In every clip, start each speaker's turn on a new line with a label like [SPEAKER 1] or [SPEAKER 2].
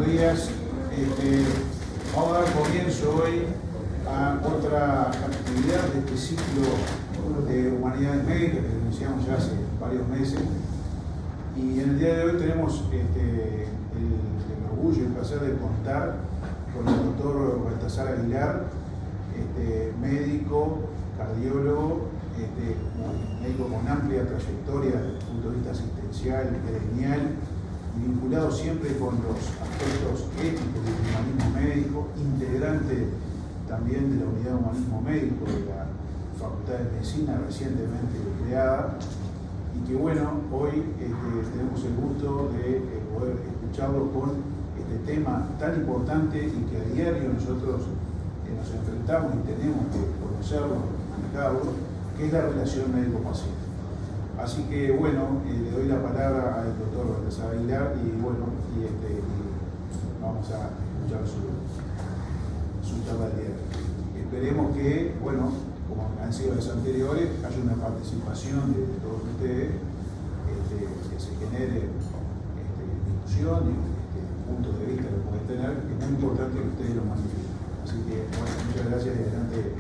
[SPEAKER 1] días. Vamos a dar comienzo hoy a otra actividad de este ciclo de Humanidades Médicas que iniciamos ya hace varios meses. Y en el día de hoy tenemos el orgullo y el placer de contar con el doctor Baltasar Aguilar, médico, cardiólogo, médico con amplia trayectoria desde el punto de vista asistencial, gremial, vinculado siempre con los aspectos éticos del humanismo médico, integrante también de la unidad de humanismo médico de la Facultad de Medicina recientemente creada, y que bueno, hoy tenemos el gusto de poder escucharlo con este tema tan importante y que a diario nosotros nos enfrentamos y tenemos que conocerlo, manejarlo, que es la relación médico-paciente. Así que bueno, le doy la palabra al doctor Baltasar Aguilar y bueno, vamos a escuchar su charla del día de hoy. Esperemos que, bueno, como han sido las anteriores, haya una participación de todos ustedes, que se genere discusión y puntos de vista que pueden tener, que es muy importante que ustedes lo manifiesten. Así que, bueno, muchas gracias y adelante.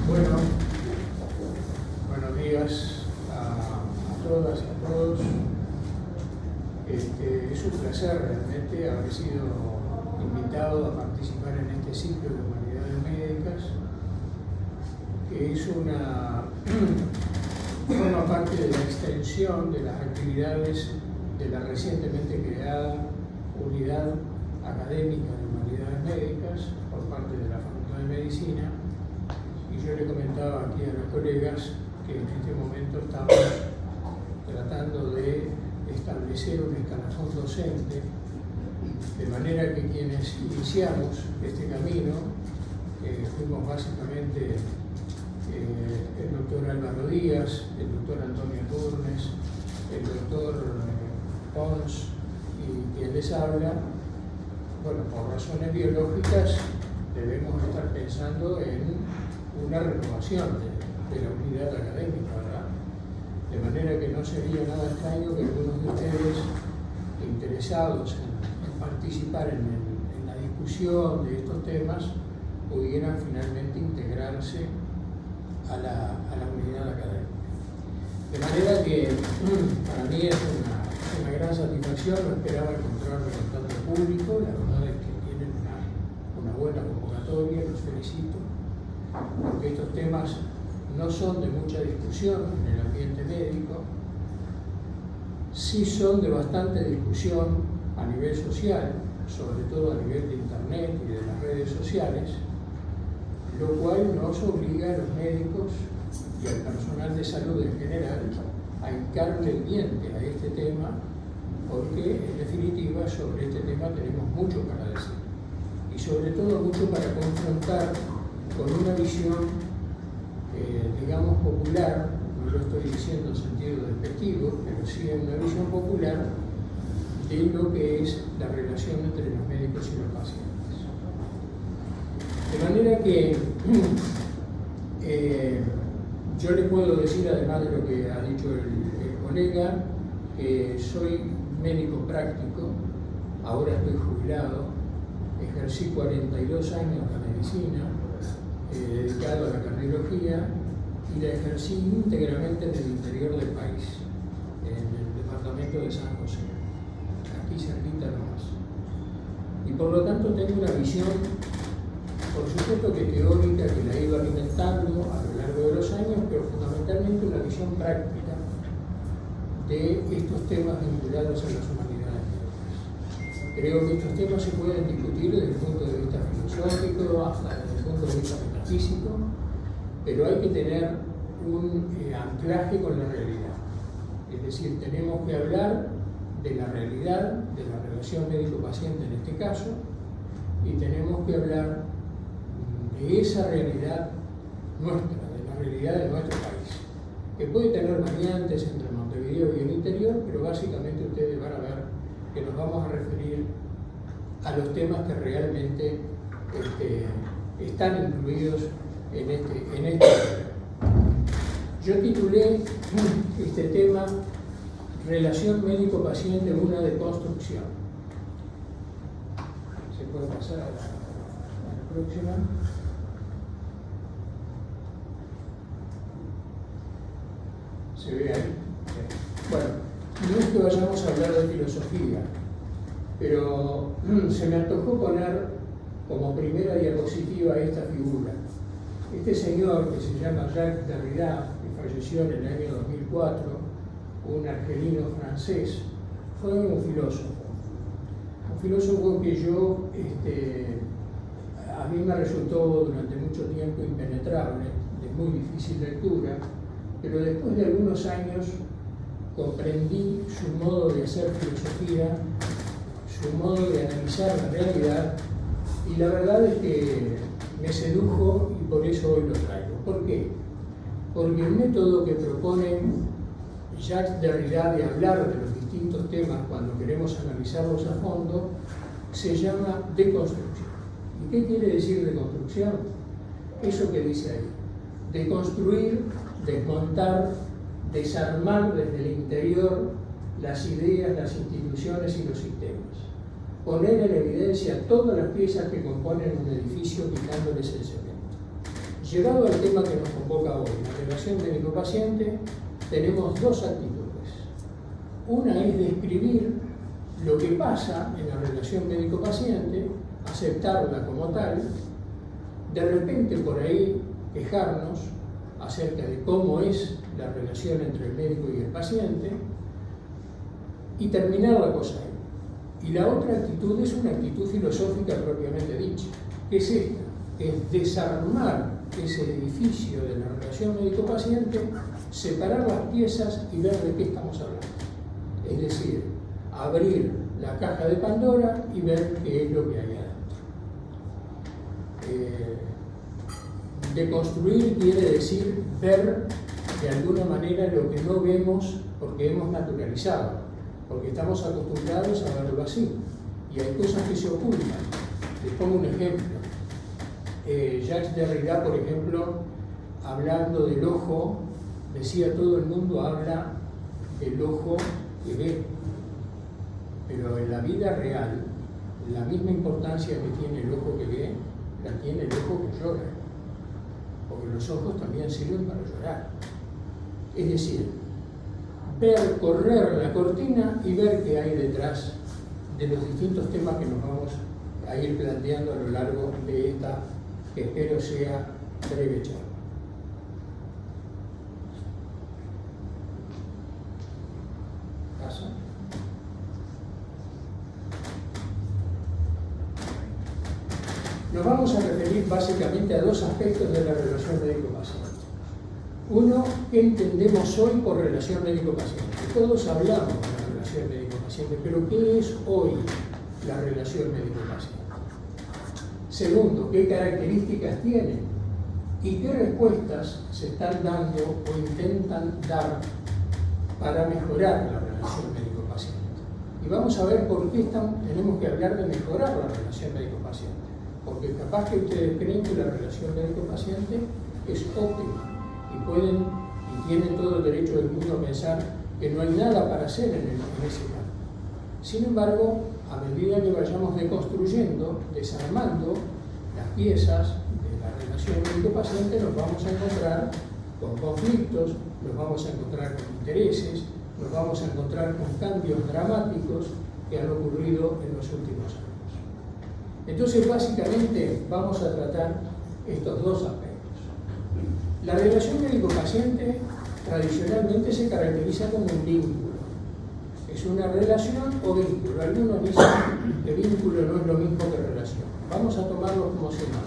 [SPEAKER 2] Bueno, buenos días a todas y a todos. Es un placer realmente haber sido invitado a participar en este ciclo de Humanidades Médicas, que es forma parte de la extensión de las actividades de la recientemente creada Unidad Académica de Humanidades Médicas por parte de la Facultad de Medicina. Y yo le comentaba aquí a los colegas que en este momento estamos tratando de establecer un escalafón docente, de manera que quienes iniciamos este camino, fuimos básicamente el doctor Álvaro Díaz, el doctor Antonio Turnes, el doctor Pons y quien les habla. Bueno, por razones biológicas debemos estar pensando en una renovación de la unidad académica, ¿verdad? De manera que no sería nada extraño que algunos de ustedes interesados en participar en la discusión de estos temas pudieran finalmente integrarse a la unidad académica. De manera que para mí es una gran satisfacción, no esperaba encontrarme con tanto público, la verdad es que tienen una buena convocatoria, los felicito, porque estos temas no son de mucha discusión en el ambiente médico, sí son de bastante discusión a nivel social, sobre todo a nivel de internet y de las redes sociales, lo cual nos obliga a los médicos y al personal de salud en general a hincarle el diente a este tema, porque en definitiva sobre este tema tenemos mucho para decir y sobre todo mucho para confrontar con una visión digamos popular, no lo estoy diciendo en sentido despectivo, pero sí en una visión popular de lo que es la relación entre los médicos y los pacientes. De manera que yo les puedo decir, además de lo que ha dicho el colega, que soy médico práctico, ahora estoy jubilado, ejercí 42 años la medicina, dedicado a la cardiología, y la ejercí íntegramente en el interior del país, en el departamento de San José, aquí cerquita nomás. Y por lo tanto tengo una visión, por supuesto que teórica, que la he ido alimentando a lo largo de los años, pero fundamentalmente una visión práctica de estos temas vinculados a las humanidades médicas. Creo que estos temas se pueden discutir desde el punto de vista filosófico hasta desde el punto de vista metafísico, pero hay que tener un anclaje con la realidad. Es decir, tenemos que hablar de la realidad, de la relación médico-paciente en este caso, y tenemos que hablar de esa realidad nuestra, de la realidad de nuestro país, que puede tener variantes entre Montevideo y el interior, pero básicamente ustedes van a ver que nos vamos a referir a los temas que realmente están incluidos en este tema. Yo titulé este tema Relación médico-paciente, una deconstrucción. ¿Se puede pasar a la próxima? ¿Se ve ahí? Bueno, no es que vayamos a hablar de filosofía, pero se me antojó poner como primera diapositiva esta figura. Este señor que se llama Jacques Derrida, que falleció en el año 2004, un argelino francés, fue un filósofo que yo, a mí me resultó durante mucho tiempo impenetrable, de muy difícil lectura, pero después de algunos años comprendí su modo de hacer filosofía, su modo de analizar la realidad, y la verdad es que me sedujo y por eso hoy lo traigo. ¿Por qué? Porque el método que propone Jacques Derrida de hablar de los distintos temas cuando queremos analizarlos a fondo se llama deconstrucción. ¿Y qué quiere decir deconstrucción? Eso que dice ahí: deconstruir, desmontar, desarmar desde el interior las ideas, las instituciones y los sistemas. Poner en evidencia todas las piezas que componen un edificio quitándoles el cemento. Llegado al tema que nos convoca hoy, la relación médico-paciente, tenemos dos actitudes. Una es describir lo que pasa en la relación médico-paciente, aceptarla como tal, de repente por ahí quejarnos acerca de cómo es la relación entre el médico y el paciente y terminar la cosa ahí. Y la otra actitud es una actitud filosófica propiamente dicha, que es esta: es desarmar ese edificio de la relación médico-paciente, separar las piezas y ver de qué estamos hablando. Es decir, abrir la caja de Pandora y ver qué es lo que hay adentro. Deconstruir quiere decir ver de alguna manera lo que no vemos porque hemos naturalizado, porque estamos acostumbrados a verlo así, y hay cosas que se ocultan. Les pongo un ejemplo. Jacques Derrida, por ejemplo, hablando del ojo, decía: todo el mundo habla del ojo que ve, pero en la vida real la misma importancia que tiene el ojo que ve la tiene el ojo que llora, porque los ojos también sirven para llorar. Es decir, ver, correr la cortina y ver qué hay detrás de los distintos temas que nos vamos a ir planteando a lo largo de esta, que espero sea, breve charla. ¿Pasa? Nos vamos a referir básicamente a dos aspectos de la relación médico-paciente. Uno, ¿qué entendemos hoy por relación médico-paciente? Todos hablamos de la relación médico-paciente, pero ¿qué es hoy la relación médico-paciente? Segundo, ¿qué características tiene? ¿Y qué respuestas se están dando o intentan dar para mejorar la relación médico-paciente? Y vamos a ver por qué tenemos que hablar de mejorar la relación médico-paciente. Porque capaz que ustedes creen que la relación médico-paciente es óptima y tienen todo el derecho del mundo a pensar que no hay nada para hacer en ese campo. Sin embargo, a medida que vayamos deconstruyendo, desarmando las piezas de la relación médico-paciente, nos vamos a encontrar con conflictos, nos vamos a encontrar con intereses, nos vamos a encontrar con cambios dramáticos que han ocurrido en los últimos años. Entonces, básicamente, vamos a tratar estos dos aspectos. La relación médico-paciente tradicionalmente se caracteriza como un vínculo. Es una relación o vínculo. Algunos dicen que vínculo no es lo mismo que relación. Vamos a tomarlo como sinónimo.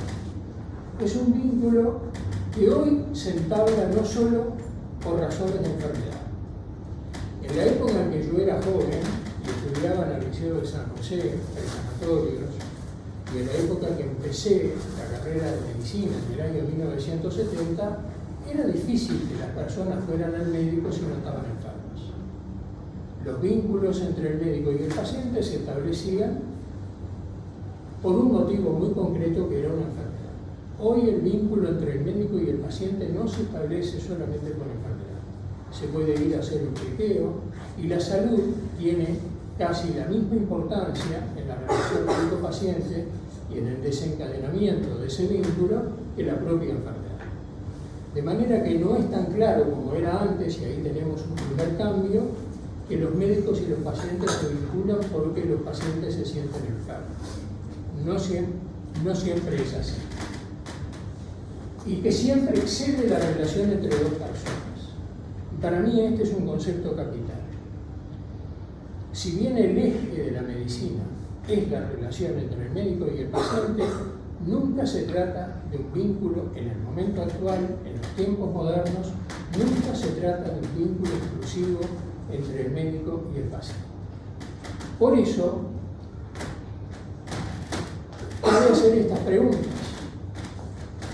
[SPEAKER 2] Es un vínculo que hoy se entabla no solo por razones de enfermedad. En la época en que yo era joven y estudiaba en el Liceo de San José, en sanatorios, y en la época que empecé la carrera de medicina en el año 1970, era difícil que las personas fueran al médico si no estaban enfermas. Los vínculos entre el médico y el paciente se establecían por un motivo muy concreto, que era una enfermedad. Hoy el vínculo entre el médico y el paciente no se establece solamente por enfermedad. Se puede ir a hacer un chequeo y la salud tiene casi la misma importancia en la relación médico-paciente y en el desencadenamiento de ese vínculo que la propia enfermedad. De manera que no es tan claro como era antes, y ahí tenemos un primer cambio, que los médicos y los pacientes se vinculan porque los pacientes se sienten enfermos. No siempre es así. Y que siempre excede la relación entre dos personas. Y para mí este es un concepto capital. Si bien el eje de la medicina es la relación entre el médico y el paciente, nunca se trata de un vínculo en el momento actual, en los tiempos modernos, nunca se trata de un vínculo exclusivo entre el médico y el paciente. Por eso, voy a hacer estas preguntas.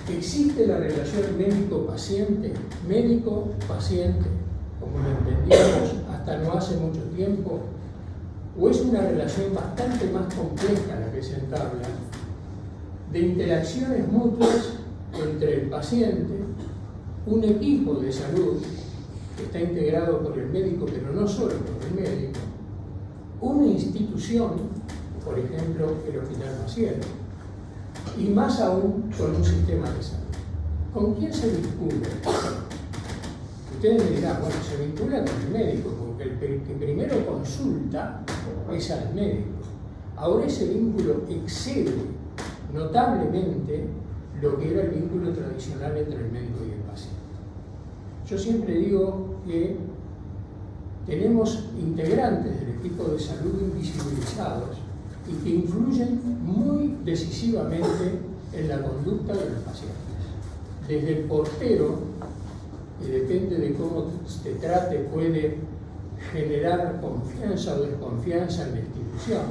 [SPEAKER 2] ¿Existe la relación médico-paciente? Médico-paciente, como lo entendíamos hasta no hace mucho tiempo, ¿o es una relación bastante más compleja la que se entabla, de interacciones mutuas entre el paciente, un equipo de salud que está integrado por el médico, pero no solo por el médico, una institución, por ejemplo, el Hospital Maciel, y más aún con un sistema de salud? ¿Con quién se vincula? Ustedes me dirán, bueno, se vincula con el médico, porque el que primero consulta es al médico. Ahora ese vínculo excede notablemente lo que era el vínculo tradicional entre el médico y el paciente. Yo siempre digo que tenemos integrantes del equipo de salud invisibilizados y que influyen muy decisivamente en la conducta de los pacientes. Desde el portero, que depende de cómo se trate, puede generar confianza o desconfianza en la institución,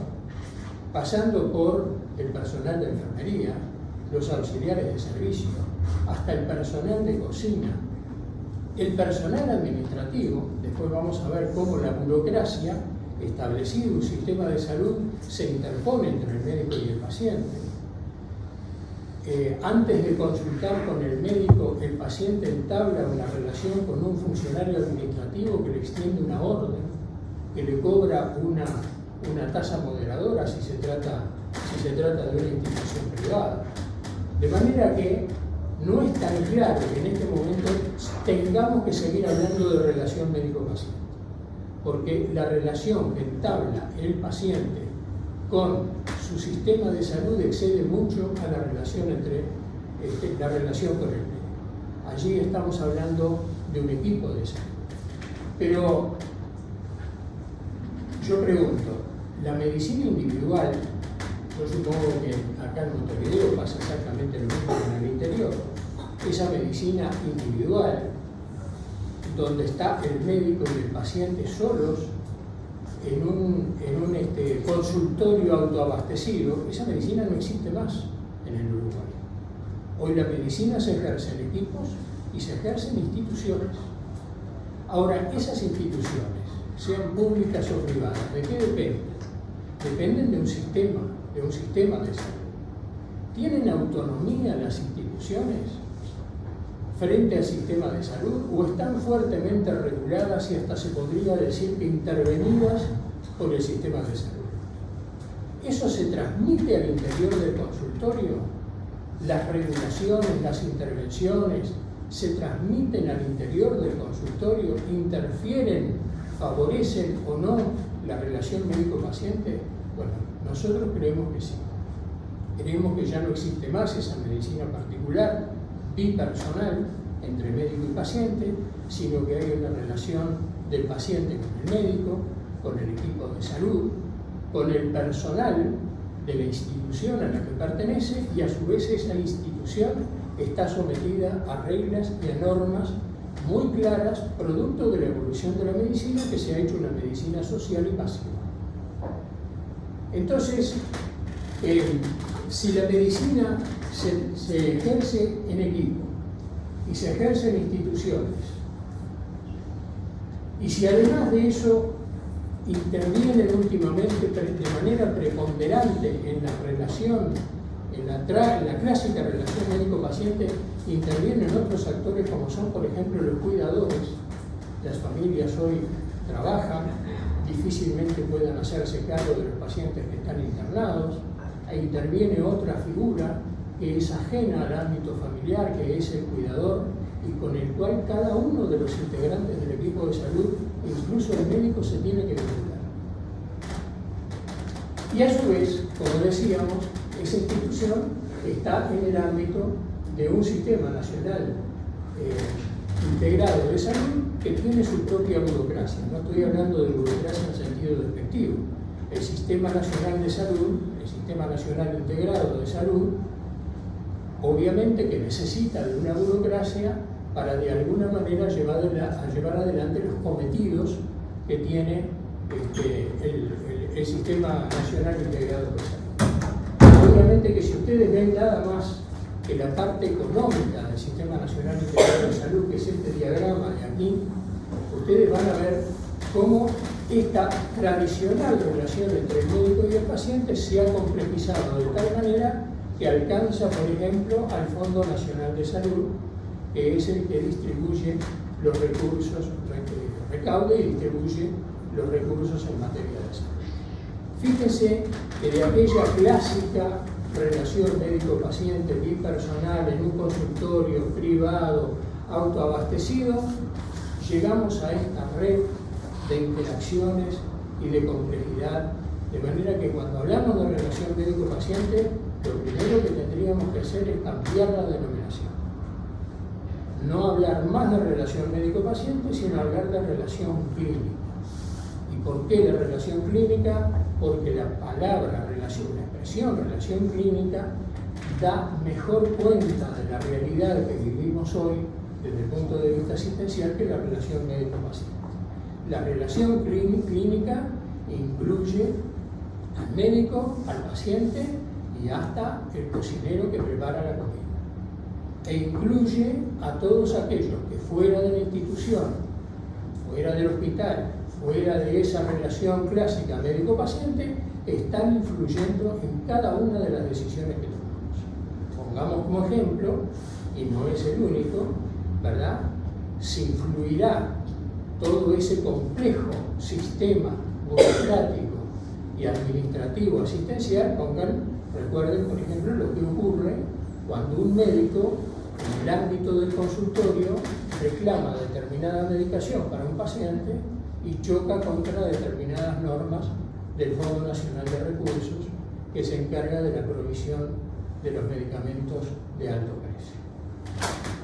[SPEAKER 2] pasando por el personal de enfermería, los auxiliares de servicio, hasta el personal de cocina, el personal administrativo. Después vamos a ver cómo la burocracia, establecido un sistema de salud, se interpone entre el médico y el paciente. Antes de consultar con el médico, el paciente entabla una relación con un funcionario administrativo que le extiende una orden, que le cobra una tasa moderadora si se trata de una institución privada. De manera que no es tan claro que en este momento tengamos que seguir hablando de relación médico-paciente, porque la relación que entabla el paciente con su sistema de salud excede mucho a la relación la relación con el médico. Allí estamos hablando de un equipo de salud. Pero yo pregunto, la medicina individual, yo supongo que acá en Montevideo pasa exactamente lo mismo que en el interior, esa medicina individual, donde está el médico y el paciente solos en un consultorio autoabastecido, esa medicina no existe más en el Uruguay. Hoy la medicina se ejerce en equipos y se ejerce en instituciones. Ahora, esas instituciones, sean públicas o privadas, ¿de qué dependen? Dependen de un sistema de salud. ¿Tienen autonomía las instituciones frente al sistema de salud o están fuertemente reguladas y hasta se podría decir que intervenidas por el sistema de salud? ¿Eso se transmite al interior del consultorio? ¿Las regulaciones, las intervenciones se transmiten al interior del consultorio? ¿Interfieren, favorecen o no la relación médico-paciente? Bueno, nosotros creemos que sí. Creemos que ya no existe más esa medicina particular, bipersonal, entre médico y paciente, sino que hay una relación del paciente con el médico, con el equipo de salud, con el personal de la institución a la que pertenece, y a su vez esa institución está sometida a reglas y a normas muy claras, producto de la evolución de la medicina, que se ha hecho una medicina social y pasiva. Entonces, si la medicina se ejerce en equipo y se ejerce en instituciones, y si además de eso intervienen últimamente de manera preponderante en la relación En la clásica relación médico-paciente intervienen otros actores como son, por ejemplo, los cuidadores. Las familias hoy trabajan, difícilmente puedan hacerse cargo de los pacientes que están internados. Ahí interviene otra figura que es ajena al ámbito familiar, que es el cuidador, y con el cual cada uno de los integrantes del equipo de salud, incluso el médico, se tiene que vincular. Y a su vez, como decíamos, esa institución está en el ámbito de un sistema nacional integrado de salud que tiene su propia burocracia. No estoy hablando de burocracia en sentido despectivo. El Sistema Nacional de Salud, el Sistema Nacional Integrado de Salud, obviamente que necesita de una burocracia para de alguna manera llevar adelante los cometidos que tiene el Sistema Nacional Integrado de Salud. Obviamente que si ustedes ven nada más que la parte económica del Sistema Nacional Integrado de Salud, que es este diagrama de aquí, ustedes van a ver cómo esta tradicional relación entre el médico y el paciente se ha complejizado de tal manera que alcanza, por ejemplo, al Fondo Nacional de Salud, que es el que distribuye los recursos, recauda y distribuye los recursos en materia de salud. Fíjense que de aquella clásica relación médico-paciente bipersonal en un consultorio privado, autoabastecido, llegamos a esta red de interacciones y de complejidad, de manera que cuando hablamos de relación médico-paciente, lo primero que tendríamos que hacer es cambiar la denominación. No hablar más de relación médico-paciente, sino hablar de relación clínica. ¿Y por qué la relación clínica? Porque la palabra relación, la expresión relación clínica, da mejor cuenta de la realidad que vivimos hoy desde el punto de vista asistencial que la relación médico-paciente. La relación clínica incluye al médico, al paciente y hasta el cocinero que prepara la comida. E incluye a todos aquellos que fuera de la institución, fuera del hospital, fuera de esa relación clásica médico-paciente, están influyendo en cada una de las decisiones que tomamos. Pongamos como ejemplo, y no es el único, ¿verdad? Se influirá todo ese complejo sistema burocrático y administrativo asistencial. Recuerden, por ejemplo, lo que ocurre cuando un médico en el ámbito del consultorio reclama determinada medicación para un paciente y choca contra determinadas normas del Fondo Nacional de Recursos que se encarga de la provisión de los medicamentos de alto precio.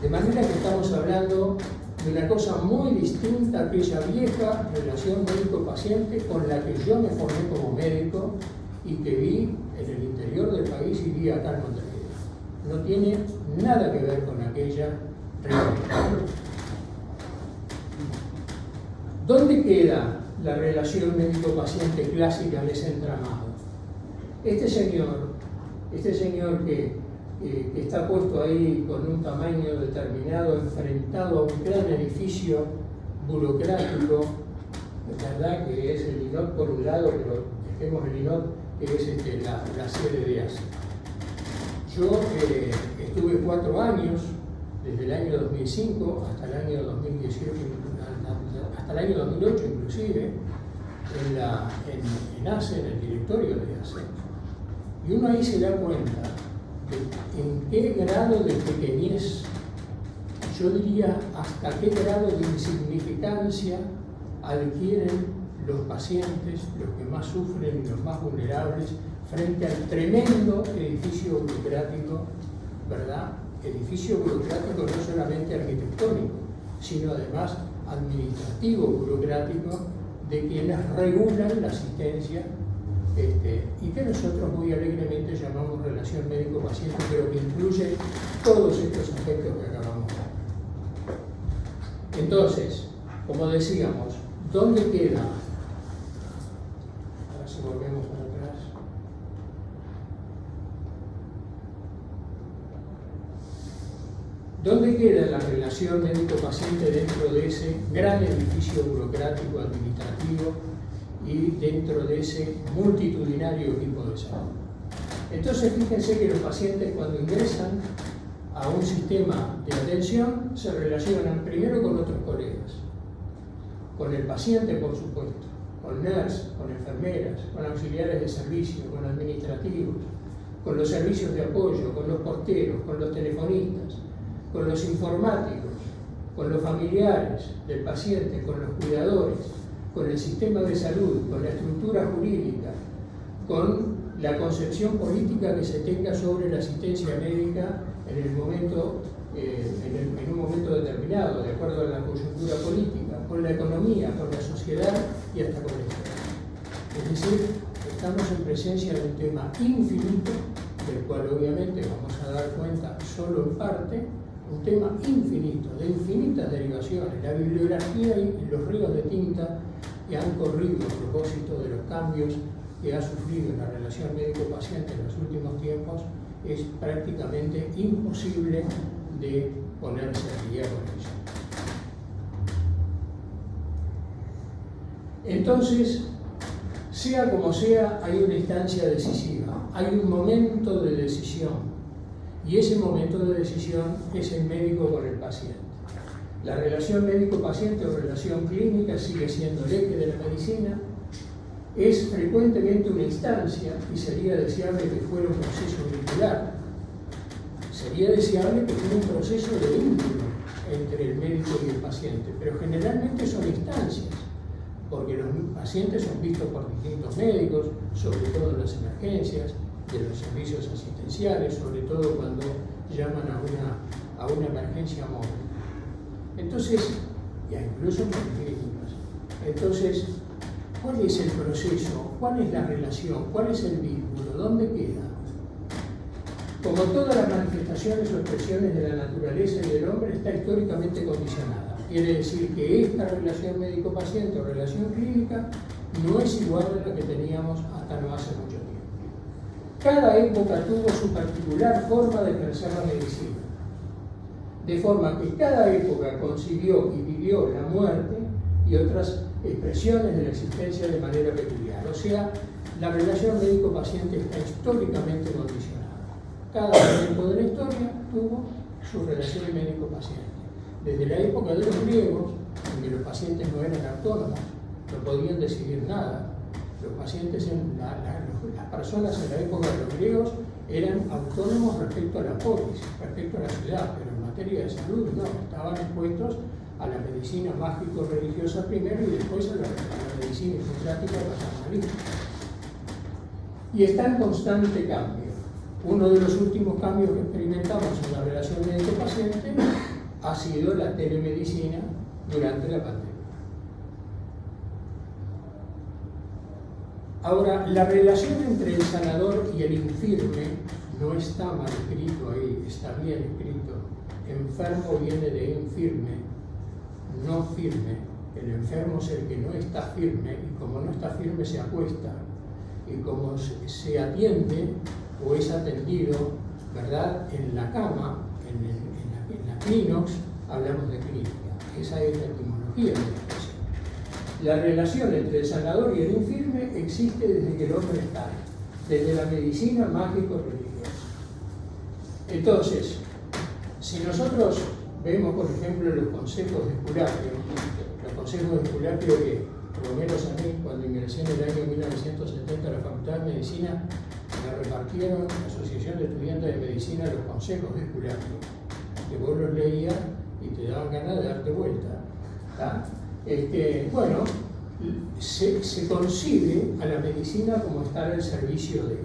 [SPEAKER 2] De manera que estamos hablando de una cosa muy distinta a aquella vieja relación médico-paciente con la que yo me formé como médico y que vi en el interior del país y vi acá en Montevideo. No tiene nada que ver con aquella realidad. ¿Dónde queda la relación médico-paciente clásica en ese entramado? Este señor que está puesto ahí con un tamaño determinado, enfrentado a un gran edificio burocrático, es verdad que es el INOT por un lado, pero dejemos el INOT, que es la sede de ACE. Yo estuve 4 años, desde el año 2005 hasta el año 2018, hasta el año 2008 inclusive, en ACE, en el directorio de ACE. Y uno ahí se da cuenta de en qué grado de pequeñez, yo diría hasta qué grado de insignificancia adquieren los pacientes, los que más sufren y los más vulnerables, frente al tremendo edificio burocrático, ¿verdad? Edificio burocrático no solamente arquitectónico, sino además administrativo burocrático de quienes regulan la asistencia y que nosotros muy alegremente llamamos relación médico-paciente, pero que incluye todos estos aspectos que acabamos de ver. Entonces, como decíamos, ¿dónde queda? Ahora si volvemos para atrás. ¿Dónde queda la relación médico-paciente dentro de ese gran edificio burocrático administrativo y dentro de ese multitudinario equipo de salud? Entonces fíjense que los pacientes cuando ingresan a un sistema de atención se relacionan primero con otros colegas, con el paciente por supuesto, con nurse, con enfermeras, con auxiliares de servicio, con administrativos, con los servicios de apoyo, con los porteros, con los telefonistas, con los informáticos, con los familiares del paciente, con los cuidadores, con el sistema de salud, con la estructura jurídica, con la concepción política que se tenga sobre la asistencia médica en un momento determinado, de acuerdo a la coyuntura política, con la economía, con la sociedad y hasta con el Estado. Es decir, estamos en presencia de un tema infinito, del cual obviamente vamos a dar cuenta solo en parte, un tema infinito, de infinitas derivaciones. La bibliografía y los ríos de tinta que han corrido a propósito de los cambios que ha sufrido en la relación médico-paciente en los últimos tiempos es prácticamente imposible de ponerse al día con ello. Entonces, sea como sea, hay una instancia decisiva, hay un momento de decisión, y ese momento de decisión es el médico con el paciente. La relación médico-paciente o relación clínica sigue siendo el eje de la medicina, es frecuentemente una instancia y sería deseable que fuera un proceso vincular. Sería deseable que fuera un proceso de vínculo entre el médico y el paciente, pero generalmente son instancias, porque los pacientes son vistos por distintos médicos, sobre todo en las emergencias, de los servicios asistenciales, sobre todo cuando llaman a una emergencia móvil. Entonces, ya incluso en clínicas. Entonces, ¿cuál es el proceso? ¿Cuál es la relación? ¿Cuál es el vínculo? ¿Dónde queda? Como todas las manifestaciones o expresiones de la naturaleza y del hombre, está históricamente condicionada. Quiere decir que esta relación médico-paciente o relación clínica no es igual a la que teníamos hasta no hace mucho tiempo. Cada época tuvo su particular forma de ejercer la medicina, de forma que cada época concibió y vivió la muerte y otras expresiones de la existencia de manera peculiar. O sea, la relación médico-paciente está históricamente condicionada. Cada momento de la historia tuvo su relación médico-paciente. Desde la época de los griegos, en que los pacientes no eran autónomos, no podían decidir nada. Los pacientes, las personas en la época de los griegos eran autónomos respecto a la polis, respecto a la ciudad, pero en materia de salud no, estaban expuestos a la medicina mágico-religiosa primero y después a la medicina hipocrática paternalista. Y está en constante cambio. Uno de los últimos cambios que experimentamos en la relación médico-paciente ha sido la telemedicina durante la pandemia. Ahora, la relación entre el sanador y el infirme no está mal escrito ahí, está bien escrito. Enfermo viene de infirme, no firme. El enfermo es el que no está firme, y como no está firme se acuesta. Y como se atiende o es atendido, ¿verdad?, en la cama, en la clínox, hablamos de clínica. Esa es la etimología de la expresión. La relación entre el sanador y el infirme existe desde que el hombre está, desde la medicina mágico-religiosa. Entonces, si nosotros vemos, por ejemplo, los consejos de Esculapio, que, por lo menos a mí, cuando ingresé en el año 1970 a la Facultad de Medicina, me repartieron la Asociación de Estudiantes de Medicina los consejos de Esculapio, que vos los leías y te daban ganas de darte vuelta. Bueno, se concibe a la medicina como estar al servicio de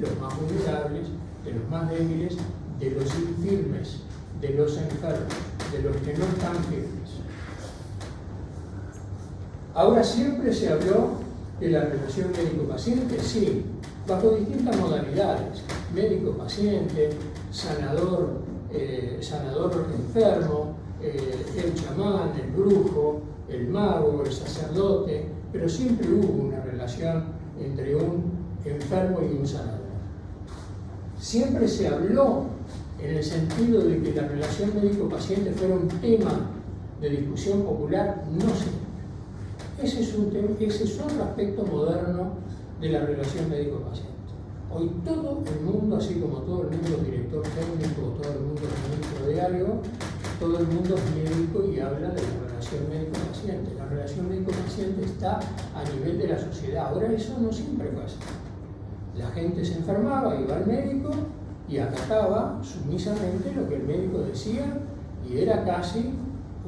[SPEAKER 2] los más vulnerables, de los más débiles, de los infirmes, de los enfermos, de los que no están firmes. Ahora siempre se habló de la relación médico-paciente, sí, bajo distintas modalidades: médico-paciente, sanador enfermo, el chamán, el brujo, el mago, el sacerdote, pero siempre hubo una relación entre un enfermo y un sanador. Siempre se habló en el sentido de que la relación médico-paciente fuera un tema de discusión popular, no siempre. Ese es otro aspecto moderno de la relación médico-paciente. Hoy todo el mundo, así como todo el mundo es director técnico, todo el mundo es ministro de algo, todo el mundo es médico y habla de la relación médico-paciente. La relación médico-paciente está a nivel de la sociedad. Ahora eso no siempre fue así. La gente se enfermaba, iba al médico y acataba sumisamente lo que el médico decía, y era casi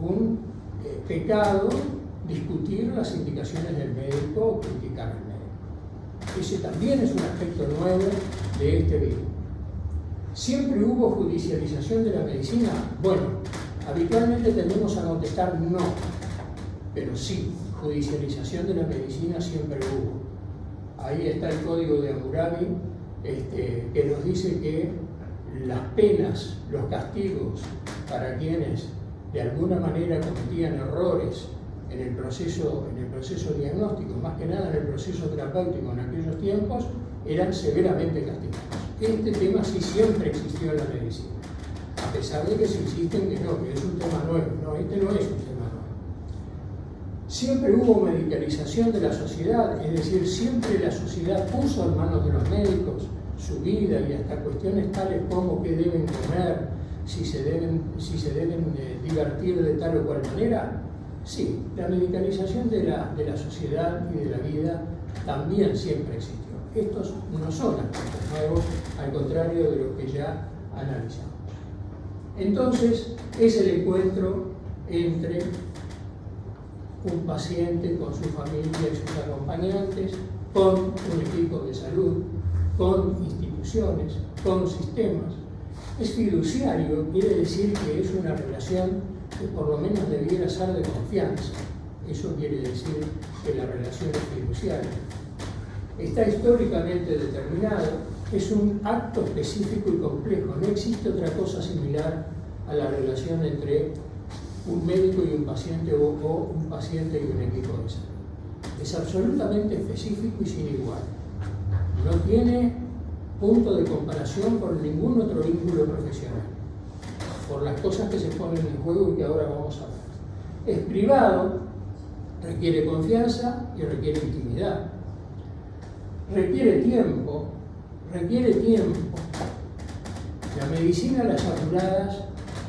[SPEAKER 2] un pecado discutir las indicaciones del médico o criticar al médico. Ese también es un aspecto nuevo de este virus. ¿Siempre hubo judicialización de la medicina? Bueno, habitualmente tendemos a contestar no, pero sí, judicialización de la medicina siempre hubo. Ahí está el código de Hammurabi, que nos dice que las penas, los castigos para quienes de alguna manera cometían errores en el proceso diagnóstico, más que nada en el proceso terapéutico en aquellos tiempos, eran severamente castigados. Este tema sí siempre existió en la medicina, a pesar de que se insisten que no, que es un tema nuevo. No, este no es un tema nuevo. Siempre hubo medicalización de la sociedad, es decir, siempre la sociedad puso en manos de los médicos su vida y hasta cuestiones tales como qué deben comer, si se deben divertir de tal o cual manera. Sí, la medicalización de la sociedad y de la vida también siempre existió. Estos no son aspectos nuevos, al contrario de lo que ya analizamos. Entonces, es el encuentro entre un paciente con su familia y sus acompañantes, con un equipo de salud, con instituciones, con sistemas. Es fiduciario, quiere decir que es una relación que por lo menos debiera ser de confianza. Eso quiere decir que la relación es fiduciaria. Está históricamente determinado, es un acto específico y complejo. No existe otra cosa similar a la relación entre un médico y un paciente o un paciente y un equipo de salud. Es absolutamente específico y sin igual. No tiene punto de comparación con ningún otro vínculo profesional, por las cosas que se ponen en juego y que ahora vamos a ver. Es privado, requiere confianza y requiere intimidad. Requiere tiempo. La medicina a las apuradas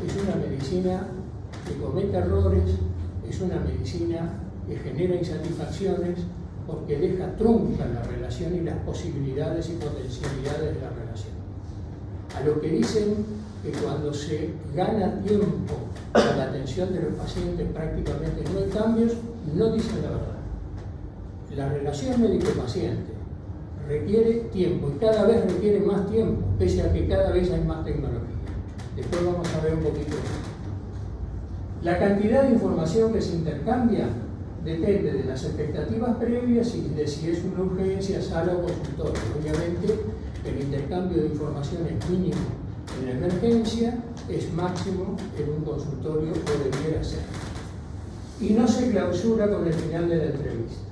[SPEAKER 2] es una medicina que comete errores, es una medicina que genera insatisfacciones porque deja trunca la relación y las posibilidades y potencialidades de la relación. A lo que dicen que cuando se gana tiempo con la atención de los pacientes prácticamente no hay cambios, no dicen la verdad. La relación médico-paciente requiere tiempo y cada vez requiere más tiempo, pese a que cada vez hay más tecnología. Después vamos a ver un poquito más. La cantidad de información que se intercambia depende de las expectativas previas y de si es una urgencia, sala o consultorio. Obviamente, el intercambio de información es mínimo en la emergencia, es máximo en un consultorio o debiera ser. Y no se clausura con el final de la entrevista.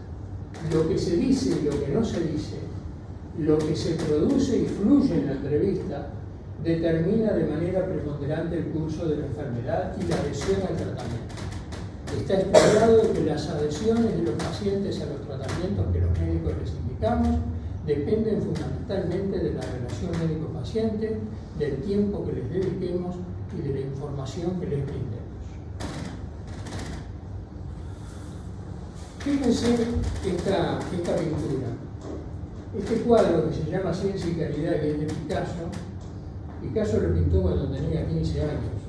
[SPEAKER 2] Lo que se dice y lo que no se dice, lo que se produce y fluye en la entrevista, determina de manera preponderante el curso de la enfermedad y la adhesión al tratamiento. Está estudiado que las adhesiones de los pacientes a los tratamientos que los médicos les indicamos dependen fundamentalmente de la relación médico-paciente, del tiempo que les dediquemos y de la información que les brindemos. Fíjense esta pintura. Este cuadro que se llama Ciencia y Caridad, que es de Picasso, Picasso lo pintó cuando tenía 15 años.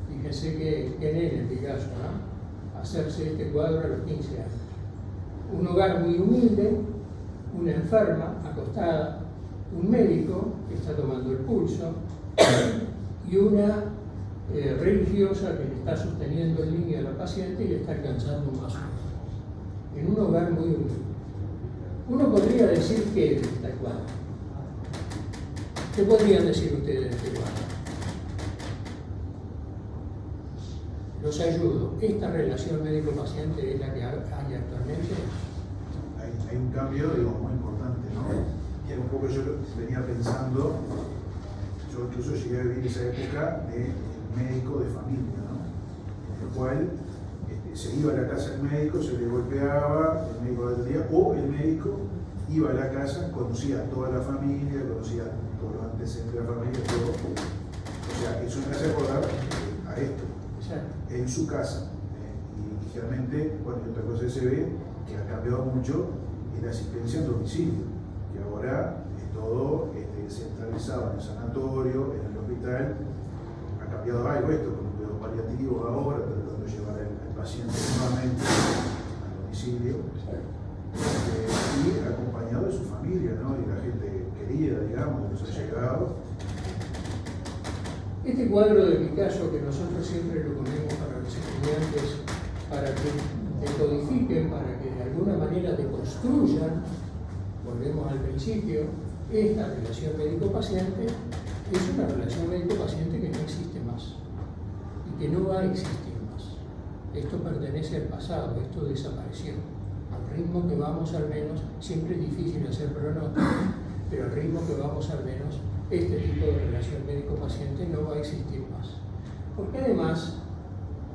[SPEAKER 2] Fíjense que nene Picasso, ¿no? Hacerse este cuadro a los 15 años. Un hogar muy humilde, una enferma acostada, un médico que está tomando el pulso y una religiosa que le está sosteniendo el niño a la paciente y le está alcanzando un vaso. En un hogar muy humilde. Uno podría decir que es este cuadro. ¿Qué podrían decir ustedes de este cuadro? Los ayudo. Esta relación médico-paciente es la que hay actualmente.
[SPEAKER 1] Hay un cambio, muy importante, ¿no? Y era un poco yo venía pensando, yo incluso llegué a vivir esa época de médico de familia, ¿no? En el cual se iba a la casa del médico, se le golpeaba, el médico lo atendía, o el médico iba a la casa, conocía a toda la familia, conocía todos los antecedentes de la familia, todo. O sea, eso me hace acordar a esto, en su casa. Y generalmente, bueno, y otra cosa que se ve, que ha cambiado mucho, es la asistencia en domicilio, que ahora es todo centralizado en el sanatorio, en el hospital. Ha cambiado algo esto, con los cuidados paliativos ahora, tratando de llevar al paciente nuevamente al domicilio. Y acompañado de su familia, ¿no? Y la gente querida, digamos, que nos ha llegado.
[SPEAKER 2] Este cuadro de Picasso, que nosotros siempre lo ponemos para los estudiantes, para que decodifiquen, para que de alguna manera deconstruyan, volvemos al principio, esta relación médico-paciente es una relación médico-paciente que no existe más y que no va a existir más. Esto pertenece al pasado, esto desapareció. Al ritmo que vamos al menos, siempre es difícil hacer pronósticos, pero al ritmo que vamos al menos, este tipo de relación médico-paciente no va a existir más. Porque además,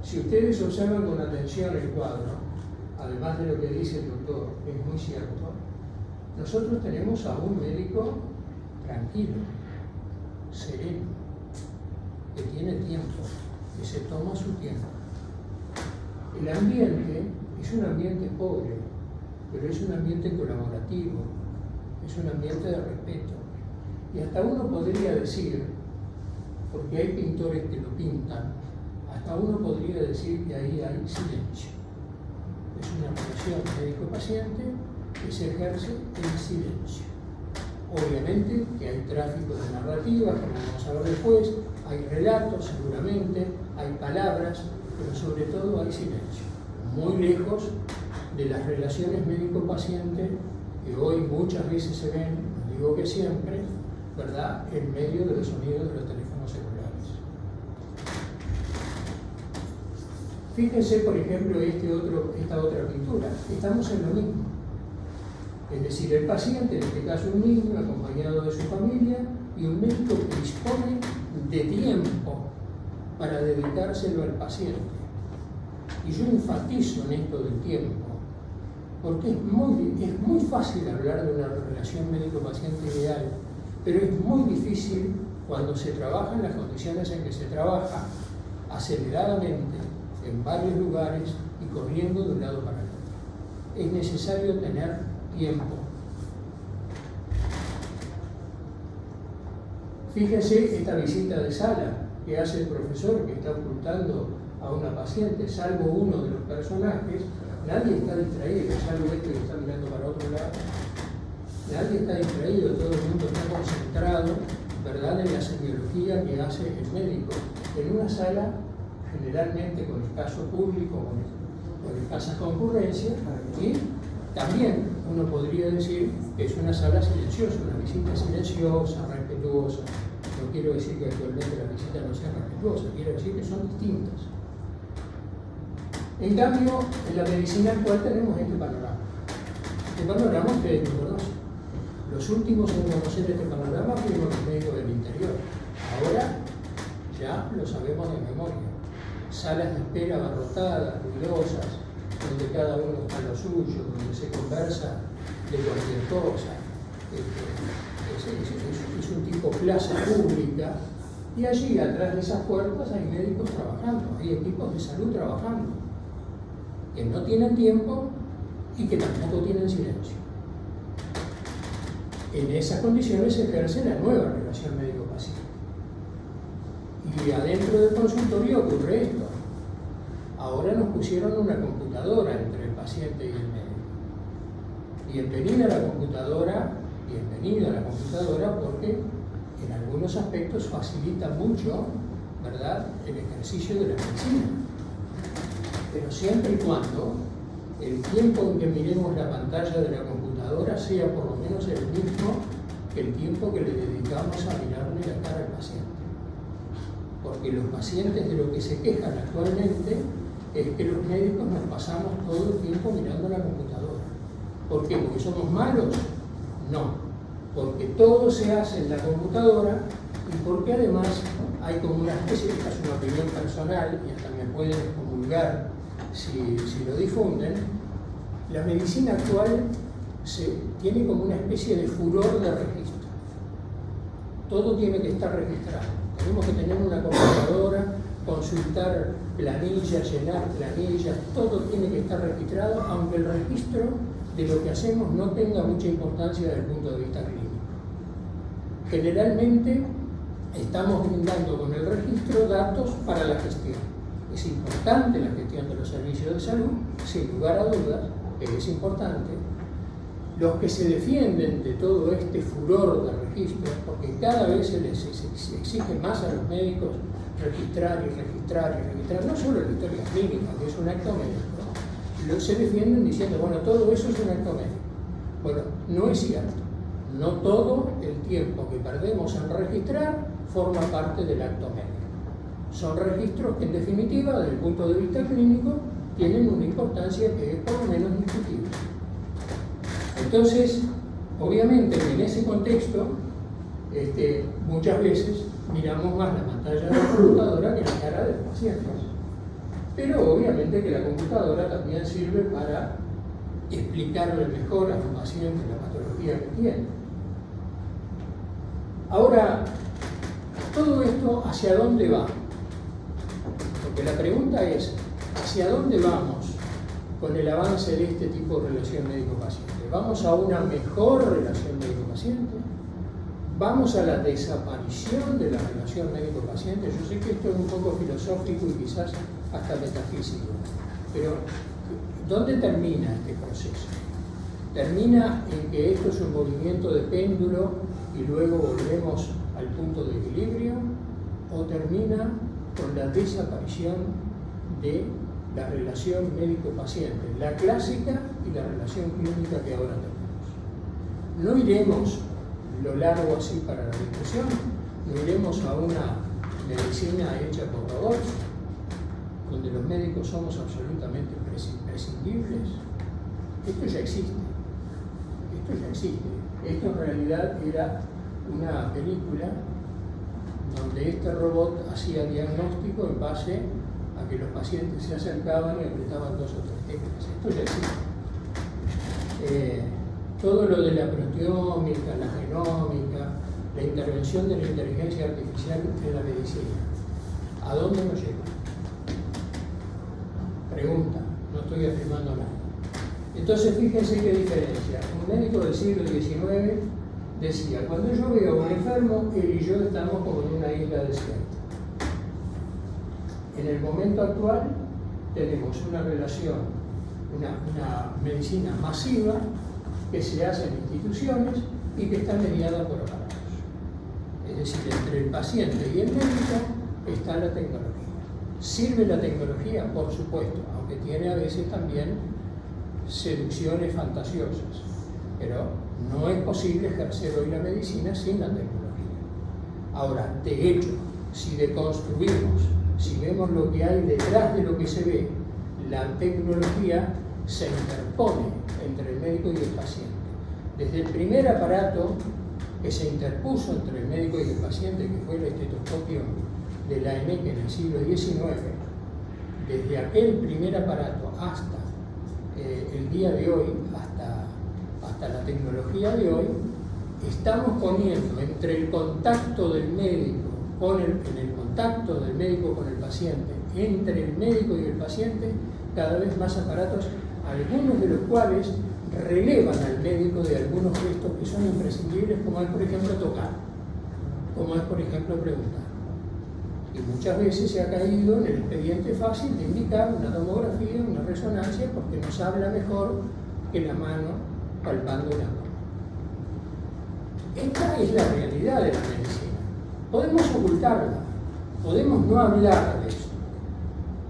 [SPEAKER 2] si ustedes observan con atención el cuadro, además de lo que dice el doctor, es muy cierto, nosotros tenemos a un médico tranquilo, sereno, que tiene tiempo, que se toma su tiempo. El ambiente es un ambiente pobre, pero es un ambiente colaborativo, es un ambiente de respeto. Y hasta uno podría decir, porque hay pintores que lo pintan, hasta uno podría decir que ahí hay silencio. Es una relación médico-paciente que se ejerce en silencio. Obviamente que hay tráfico de narrativas, como vamos a ver después, hay relatos seguramente, hay palabras, pero sobre todo hay silencio. Muy lejos de las relaciones médico-paciente que hoy muchas veces se ven, no digo que siempre, ¿verdad?, en medio de los sonidos de los teléfonos celulares. Fíjense, por ejemplo, esta otra pintura. Estamos en lo mismo. Es decir, el paciente, en este caso un niño, acompañado de su familia, y un médico que dispone de tiempo para dedicárselo al paciente. Y yo enfatizo en esto del tiempo, porque es muy fácil hablar de una relación médico-paciente ideal, pero es muy difícil cuando se trabaja en las condiciones en que se trabaja, aceleradamente, en varios lugares y corriendo de un lado para el otro. Es necesario tener tiempo. Fíjense esta visita de sala que hace el profesor, que está ocultando a una paciente, salvo uno de los personajes. Nadie está distraído, salvo este que está mirando para otro lado. Nadie está distraído, todo el mundo está concentrado, ¿verdad?, en la semiología que hace el médico. En una sala, generalmente con escaso público, con escasa concurrencia, y también uno podría decir que es una sala silenciosa, una visita silenciosa, respetuosa. No quiero decir que actualmente la visita no sea respetuosa, quiero decir que son distintas. En cambio, en la medicina actual tenemos este panorama. Este panorama ustedes lo conocen. Los últimos en conocer este panorama fuimos los médicos del interior. Ahora ya lo sabemos de memoria. Salas de espera abarrotadas, ruidosas, donde cada uno está a lo suyo, donde se conversa de cualquier cosa. Es un tipo plaza pública, y allí atrás de esas puertas hay médicos trabajando, hay equipos de salud trabajando, que no tienen tiempo y que tampoco tienen silencio. En esas condiciones se ejerce la nueva relación médico-paciente. Y adentro del consultorio ocurre esto. Ahora nos pusieron una computadora entre el paciente y el médico. Bienvenida a la computadora, porque en algunos aspectos facilita mucho, ¿verdad?, el ejercicio de la medicina. Pero siempre y cuando el tiempo en que miremos la pantalla de la computadora sea por lo menos el mismo que el tiempo que le dedicamos a mirarle la cara al paciente. Porque los pacientes de lo que se quejan actualmente es que los médicos nos pasamos todo el tiempo mirando la computadora. ¿Por qué? ¿Porque somos malos? No, porque todo se hace en la computadora y porque además hay como una especie, esta es una opinión personal y hasta me pueden excomulgar si lo difunden. La medicina actual tiene como una especie de furor de registro. Todo tiene que estar registrado. Tenemos que tener una computadora, consultar planillas, llenar planillas, todo tiene que estar registrado, aunque el registro de lo que hacemos no tenga mucha importancia desde el punto de vista clínico. Generalmente estamos brindando con el registro datos para la gestión. Es importante la gestión de los servicios de salud, sin lugar a dudas, es importante. Los que se defienden de todo este furor de registro, porque cada vez se les exige más a los médicos registrar y registrar y registrar, no solo la historia clínica, que es un acto médico, se defienden diciendo, bueno, todo eso es un acto médico. Bueno, no es cierto. No todo el tiempo que perdemos en registrar forma parte del acto médico. Son registros que, en definitiva, desde el punto de vista clínico, tienen una importancia que es por lo menos discutible. Entonces, obviamente, en ese contexto, muchas veces miramos más la pantalla de la computadora que la cara del paciente. Pero obviamente que la computadora también sirve para explicarle mejor a un paciente la patología que tiene. Ahora, todo esto, ¿hacia dónde va? Porque la pregunta es, ¿hacia dónde vamos con el avance de este tipo de relación médico-paciente? ¿Vamos a una mejor relación médico-paciente? ¿Vamos a la desaparición de la relación médico-paciente? Yo sé que esto es un poco filosófico y quizás hasta metafísico, pero ¿dónde termina este proceso? ¿Termina en que esto es un movimiento de péndulo y luego volvemos al punto de equilibrio? ¿O termina con la desaparición de la relación médico-paciente, la clásica y la relación clínica que ahora tenemos? No iremos lo largo así para la discusión, no iremos a una medicina hecha por robots, donde los médicos somos absolutamente prescindibles. Esto ya existe. Esto ya existe. Esto en realidad era una película donde este robot hacía diagnóstico en base a que los pacientes se acercaban y apretaban 2 o 3 teclas. Esto ya existe. Todo lo de la proteómica, la genómica, la intervención de la inteligencia artificial en la medicina, ¿a dónde nos lleva? Pregunta, no estoy afirmando nada. Entonces, fíjense qué diferencia. Un médico del siglo XIX decía, cuando yo veo a un enfermo, él y yo estamos como en una isla desierta. En el momento actual tenemos una relación, una medicina masiva que se hace en instituciones y que está mediada por aparatos. Es decir, entre el paciente y el médico está la tecnología. ¿Sirve la tecnología? Por supuesto, aunque tiene a veces también seducciones fantasiosas. Pero no es posible ejercer hoy la medicina sin la tecnología. Ahora, de hecho, si deconstruimos, si vemos lo que hay detrás de lo que se ve, la tecnología se interpone entre el médico y el paciente. Desde el primer aparato que se interpuso entre el médico y el paciente, que fue el estetoscopio de la EMEC en el siglo XIX, desde aquel primer aparato hasta el día de hoy, hasta la tecnología de hoy, estamos poniendo entre el contacto del médico en el contacto del médico con el paciente, entre el médico y el paciente, cada vez más aparatos, algunos de los cuales relevan al médico de algunos gestos que son imprescindibles, como es, por ejemplo, tocar, como es, por ejemplo, preguntar. Y muchas veces se ha caído en el expediente fácil de indicar una tomografía, una resonancia, porque nos habla mejor que la mano palpando una mano. Esta es la realidad de la medicina. Podemos ocultarla, podemos no hablar de eso.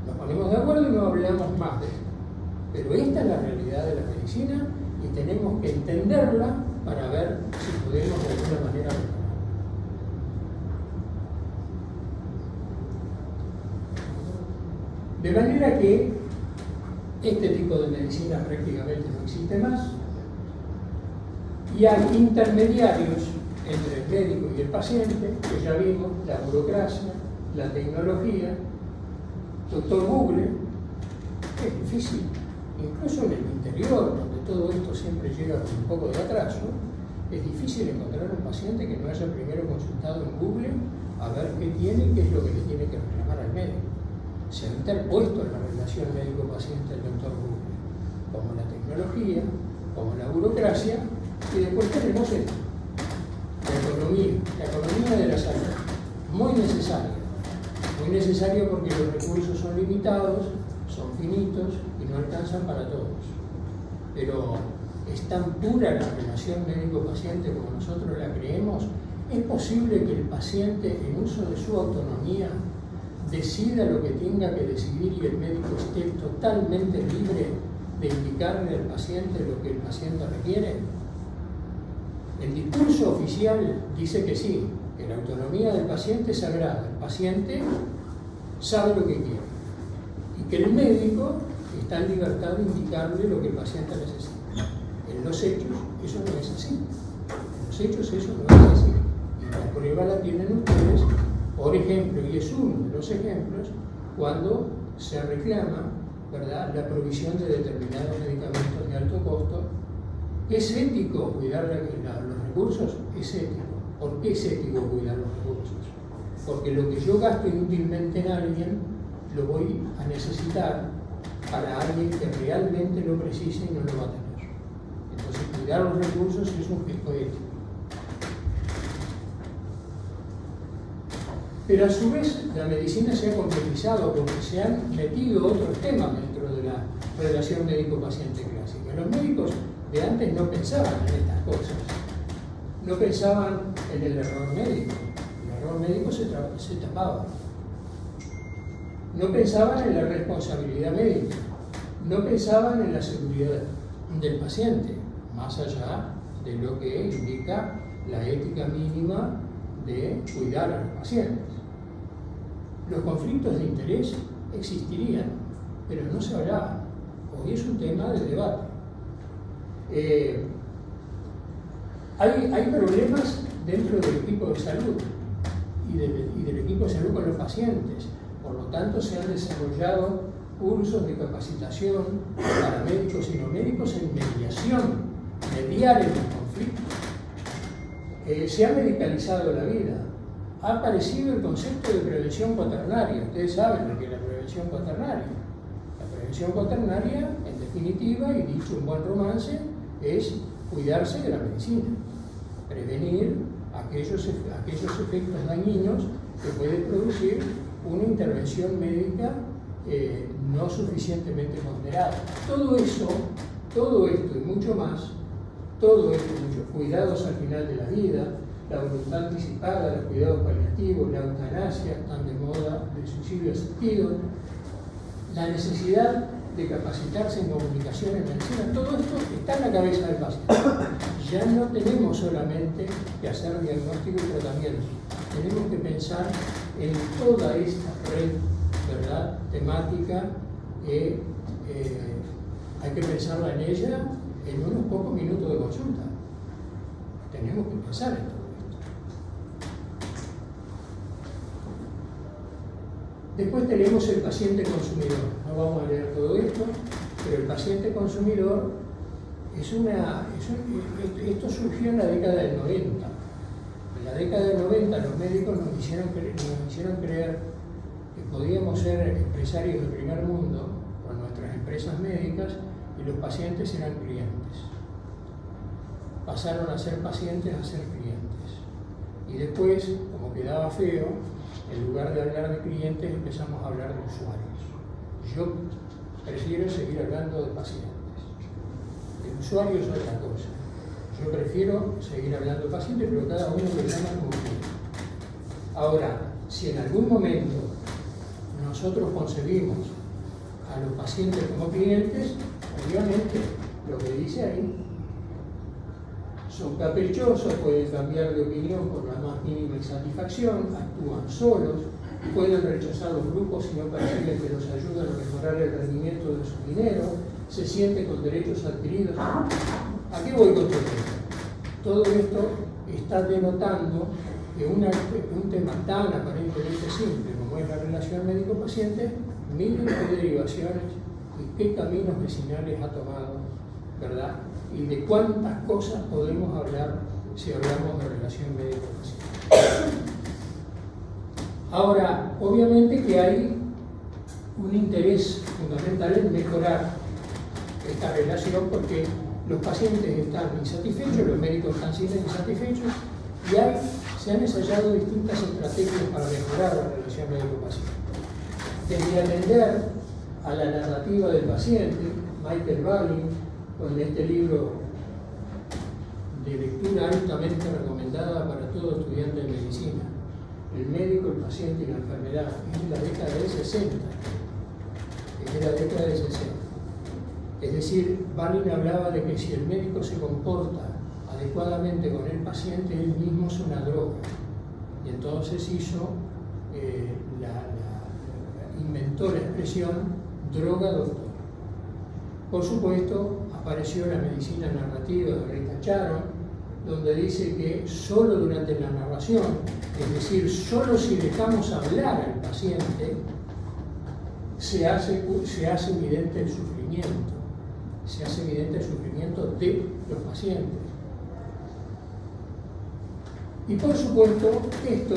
[SPEAKER 2] Nos ponemos de acuerdo y no hablamos más de esto. Pero esta es la realidad de la medicina y tenemos que entenderla para ver si podemos de alguna manera mejorar. De manera que este tipo de medicina prácticamente no existe más y hay intermediarios entre el médico y el paciente, que ya vimos, la burocracia, la tecnología, doctor Google. Es difícil, incluso en el interior, donde donde todo esto siempre llega con un poco de atraso, es difícil encontrar un paciente que no haya primero consultado en Google a ver qué tiene y qué es lo que le tiene que reclamar al médico. Se ha interpuesto en la relación médico-paciente el doctor Google, como la tecnología, como la burocracia, y después tenemos esto, la economía de la salud, muy necesaria porque los recursos son limitados, son finitos y no alcanzan para todos. Pero es tan pura la relación médico-paciente como nosotros la creemos. ¿Es posible que el paciente, en uso de su autonomía, decida lo que tenga que decidir y el médico esté totalmente libre de indicarle al paciente lo que el paciente requiere? El discurso oficial dice que sí, que la autonomía del paciente es sagrada, el paciente sabe lo que quiere y que el médico está en libertad de indicarle lo que el paciente necesita. En los hechos eso no es así. En los hechos eso no es así. Y la prueba la tienen ustedes, por ejemplo, y es uno de los ejemplos, cuando se reclama, ¿verdad?, la provisión de determinados medicamentos de alto costo. ¿Es ético cuidar los recursos? Es ético. ¿Por qué es ético cuidar los recursos? Porque lo que yo gasto inútilmente en alguien, lo voy a necesitar para alguien que realmente lo precise y no lo va a tener. Entonces, cuidar los recursos es un gesto ético. Pero a su vez, la medicina se ha complejizado porque se han metido otros temas dentro de la relación médico-paciente clásica. Los médicos de antes no pensaban en estas cosas. No pensaban en el error médico. El error médico se tapaba. No pensaban en la responsabilidad médica. No pensaban en la seguridad del paciente, más allá de lo que indica la ética mínima de cuidar a los pacientes. Los conflictos de interés existirían, pero no se hablaban. Hoy es un tema de debate. Hay problemas dentro del equipo de salud y del equipo de salud con los pacientes. Por lo tanto, se han desarrollado cursos de capacitación para médicos y no médicos en mediación, mediar en los conflictos. Se ha medicalizado la vida. Ha aparecido el concepto de prevención cuaternaria. Ustedes saben lo que es la prevención cuaternaria. La prevención cuaternaria, en definitiva, y dicho un buen romance, es cuidarse de la medicina, prevenir aquellos efectos dañinos que puede producir una intervención médica no suficientemente ponderada. Todo esto y mucho más, muchos cuidados al final de la vida, la voluntad anticipada, los cuidados paliativos, la eutanasia, tan de moda, el suicidio asistido, la necesidad de capacitarse en comunicación en medicina, todo esto está en la cabeza del paciente. Ya no tenemos solamente que hacer diagnóstico y tratamiento, tenemos que pensar en toda esta red, ¿verdad?, temática, que hay que pensarla en ella en unos pocos minutos de consulta. Tenemos que pensar en todo esto. Después tenemos el paciente consumidor. No vamos a leer todo esto, pero el paciente consumidor esto surgió en la década del 90. En la década del 90 los médicos nos hicieron creer que podíamos ser empresarios del primer mundo con nuestras empresas médicas y los pacientes eran clientes. Pasaron a ser pacientes a ser clientes. Y después, como quedaba feo, en lugar de hablar de clientes empezamos a hablar de usuarios. Yo prefiero seguir hablando de pacientes. El usuario es otra cosa. Yo prefiero seguir hablando de pacientes, pero cada uno lo llama como quiere. Ahora, si en algún momento nosotros concebimos a los pacientes como clientes, obviamente lo que dice ahí son caprichosos, pueden cambiar de opinión por la más mínima insatisfacción, actúan solos, pueden rechazar los grupos si no perciben que los ayudan a mejorar el rendimiento de su dinero, se sienten con derechos adquiridos. ¿A qué voy con todo esto? Todo esto está denotando que un tema tan aparentemente simple como es la relación médico-paciente, miren qué derivaciones y qué caminos vecinales ha tomado ¿verdad? Y de cuántas cosas podemos hablar si hablamos de relación médico-paciente. Ahora, obviamente que hay un interés fundamental en mejorar esta relación porque los pacientes están insatisfechos, los médicos están siendo insatisfechos y se han ensayado distintas estrategias para mejorar la relación médico-paciente. Desde atender a la narrativa del paciente, Michael Balin, con este libro de lectura altamente recomendada para todo estudiante de medicina, El médico, el paciente y la enfermedad, es de la década del 60. Es de la década del 60. Es decir, Balin hablaba de que si el médico se comporta adecuadamente con el paciente, él mismo es una droga. Y entonces inventó la expresión droga-doctor. Por supuesto, apareció la medicina narrativa de Rita Charon, donde dice que solo durante la narración, es decir, solo si dejamos hablar al paciente, se hace evidente el sufrimiento. Se hace evidente el sufrimiento de los pacientes. Y por supuesto, esto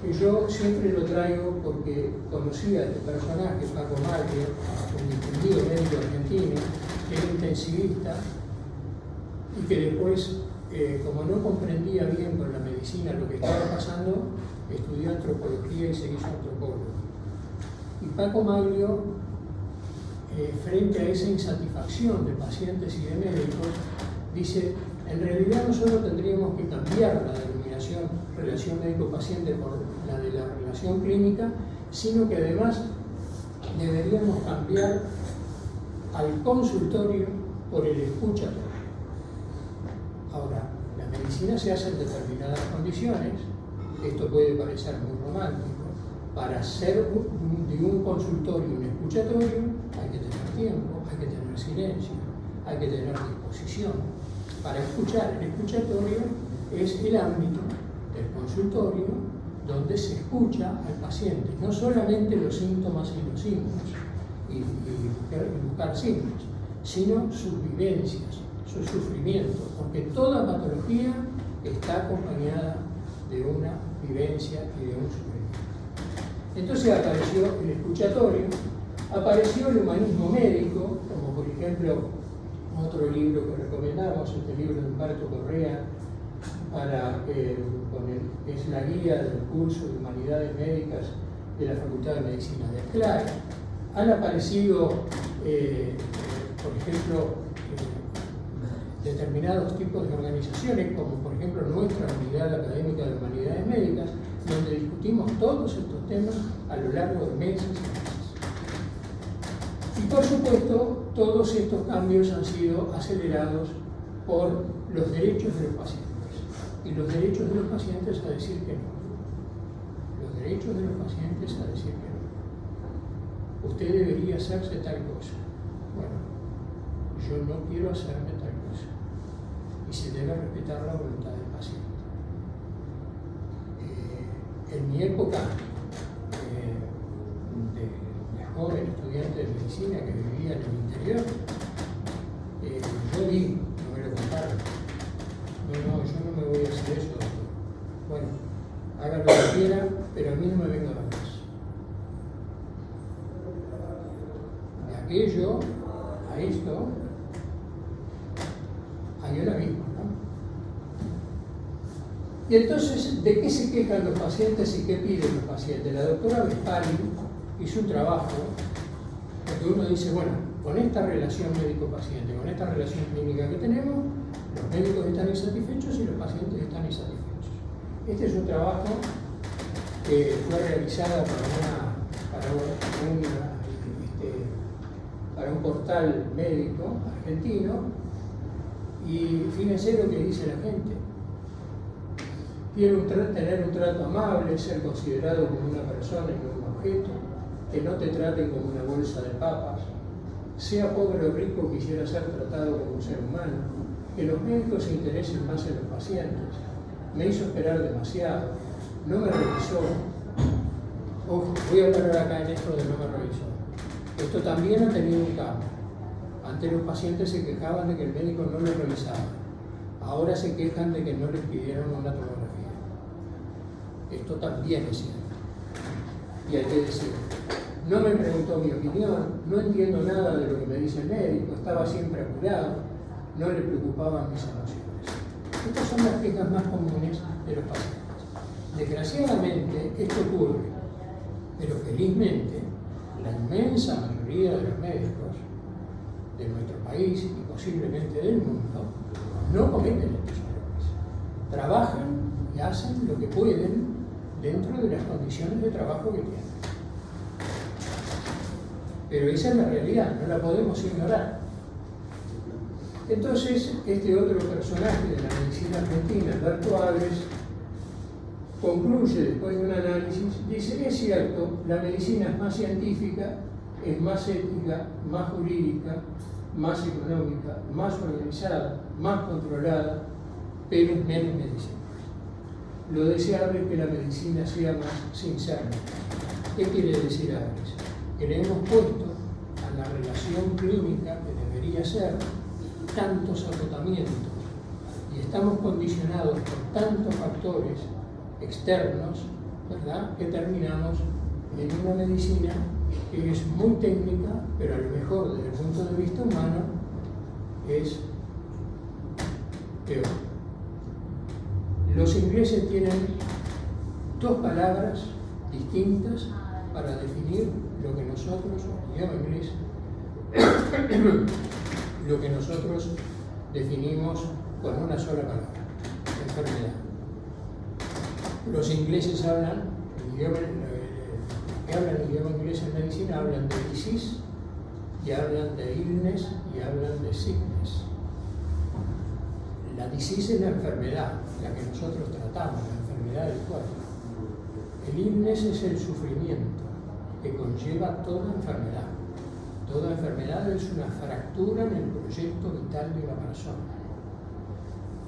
[SPEAKER 2] que yo siempre lo traigo porque conocí a este personaje, Paco Maglia, un distinguido médico argentino, que era intensivista y que después, como no comprendía bien con la medicina lo que estaba pasando, estudió antropología y se hizo antropólogo. Y Paco Maglio, frente a esa insatisfacción de pacientes y de médicos, dice: en realidad no solo tendríamos que cambiar la denominación relación médico-paciente por la de la relación clínica, sino que además deberíamos cambiar al consultorio por el escuchatorio. Ahora, la medicina se hace en determinadas condiciones, esto puede parecer muy romántico. Para hacer de un consultorio un escuchatorio hay que tener tiempo, hay que tener silencio, hay que tener disposición. Para escuchar, el escuchatorio es el ámbito del consultorio donde se escucha al paciente, no solamente los síntomas y los signos, y buscar signos, sino sus vivencias, su sufrimiento, porque toda patología está acompañada de una vivencia y de un sufrimiento. Entonces apareció el escuchatorio, apareció el humanismo médico, como por ejemplo otro libro que recomendamos, este libro de Humberto Correa, es la guía del curso de Humanidades Médicas de la Facultad de Medicina de Esclar. Han aparecido, por ejemplo, determinados tipos de organizaciones, como por ejemplo nuestra Unidad Académica de Humanidades Médicas, donde discutimos todos estos temas a lo largo de meses y meses. Y por supuesto, todos estos cambios han sido acelerados por los derechos de los pacientes. Y los derechos de los pacientes a decir que no. Los derechos de los pacientes a decir que no. Usted debería hacerse tal cosa. Bueno, yo no quiero hacerme tal cosa. Y se debe respetar la voluntad del paciente. En mi época de joven estudiante de medicina que vivía en el interior, yo vi, no me lo contaron, no, yo no me voy a hacer eso, doctor. Bueno, haga lo que quiera, pero a mí no me venga a más. De aquello a esto hay un abismo, ¿no? Y entonces, ¿de qué se quejan los pacientes y qué piden los pacientes? La doctora Vespari hizo un trabajo porque uno dice, bueno, con esta relación médico-paciente, con esta relación clínica que tenemos, los médicos están insatisfechos y los pacientes están insatisfechos. Este es un trabajo que fue realizado para un portal médico argentino, y fíjense lo que dice la gente. Quiero tener un trato amable, ser considerado como una persona y no un objeto, que no te traten como una bolsa de papas, sea pobre o rico, quisiera ser tratado como un ser humano, que los médicos se interesen más en los pacientes, me hizo esperar demasiado, no me revisó. Voy a hablar acá en esto de no me revisó. Esto también ha tenido un cambio. Antes los pacientes se quejaban de que el médico no les revisaba. Ahora se quejan de que no les pidieron una tomografía. Esto también es cierto. Y hay que decir, no me preguntó mi opinión, no entiendo nada de lo que me dice el médico, estaba siempre apurado, no le preocupaban mis emociones. Estas son las quejas más comunes de los pacientes. Desgraciadamente, esto ocurre, pero felizmente, la inmensa mayoría de los médicos de nuestro país y posiblemente del mundo no cometen estos errores. Trabajan y hacen lo que pueden dentro de las condiciones de trabajo que tienen. Pero esa es la realidad, no la podemos ignorar. Entonces, este otro personaje de la medicina argentina, Alberto Álvarez, concluye después de un análisis, dice, es cierto, la medicina es más científica, es más ética, más jurídica, más económica, más organizada, más controlada, pero es menos medicina. Lo deseable es que la medicina sea más sincera. ¿Qué quiere decir Álvarez? Que le hemos puesto a la relación clínica que debería ser tantos agotamientos y estamos condicionados por tantos factores externos, ¿verdad?, que terminamos en una medicina que es muy técnica, pero a lo mejor desde el punto de vista humano es peor. Los ingleses tienen dos palabras distintas para definir lo que nosotros, idioma inglés, lo que nosotros definimos con una sola palabra, enfermedad. Los ingleses hablan idioma inglés en medicina, hablan de disease y hablan de illness y hablan de sickness. La disease es la enfermedad, la que nosotros tratamos, la enfermedad del cuerpo. El illness es el sufrimiento que conlleva toda enfermedad. Toda enfermedad es una fractura en el proyecto vital de una persona.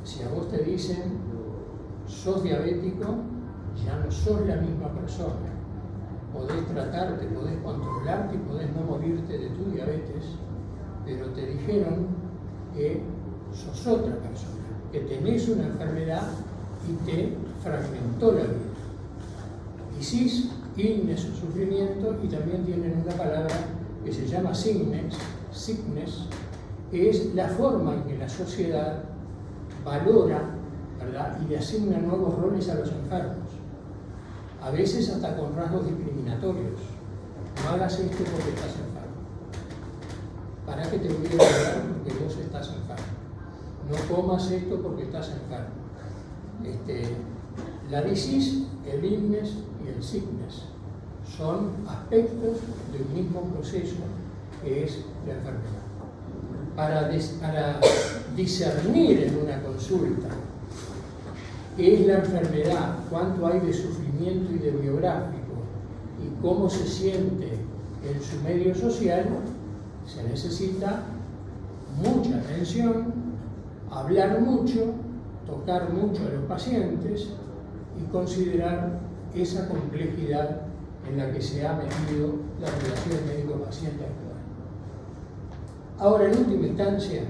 [SPEAKER 2] Si a vos te dicen, sos diabético, ya no sos la misma persona. Podés tratarte, podés controlarte y podés no morirte de tu diabetes, pero te dijeron que sos otra persona, que tenés una enfermedad y te fragmentó la vida. Disease, illness o sufrimiento, y también tienen una palabra que se llama sickness, que es la forma en que la sociedad valora, ¿verdad?, y le asigna nuevos roles a los enfermos. A veces hasta con rasgos discriminatorios. No hagas esto porque estás enfermo. ¿Para qué te voy a ayudar porque vos estás enfermo? No comas esto porque estás enfermo. La disease, el illness y el sickness son aspectos del mismo proceso que es la enfermedad. Para discernir en una consulta qué es la enfermedad, cuánto hay de sufrimiento y de biográfico y cómo se siente en su medio social, se necesita mucha atención, hablar mucho, tocar mucho a los pacientes y considerar esa complejidad en la que se ha metido la relación médico-paciente actual. Ahora, en última instancia,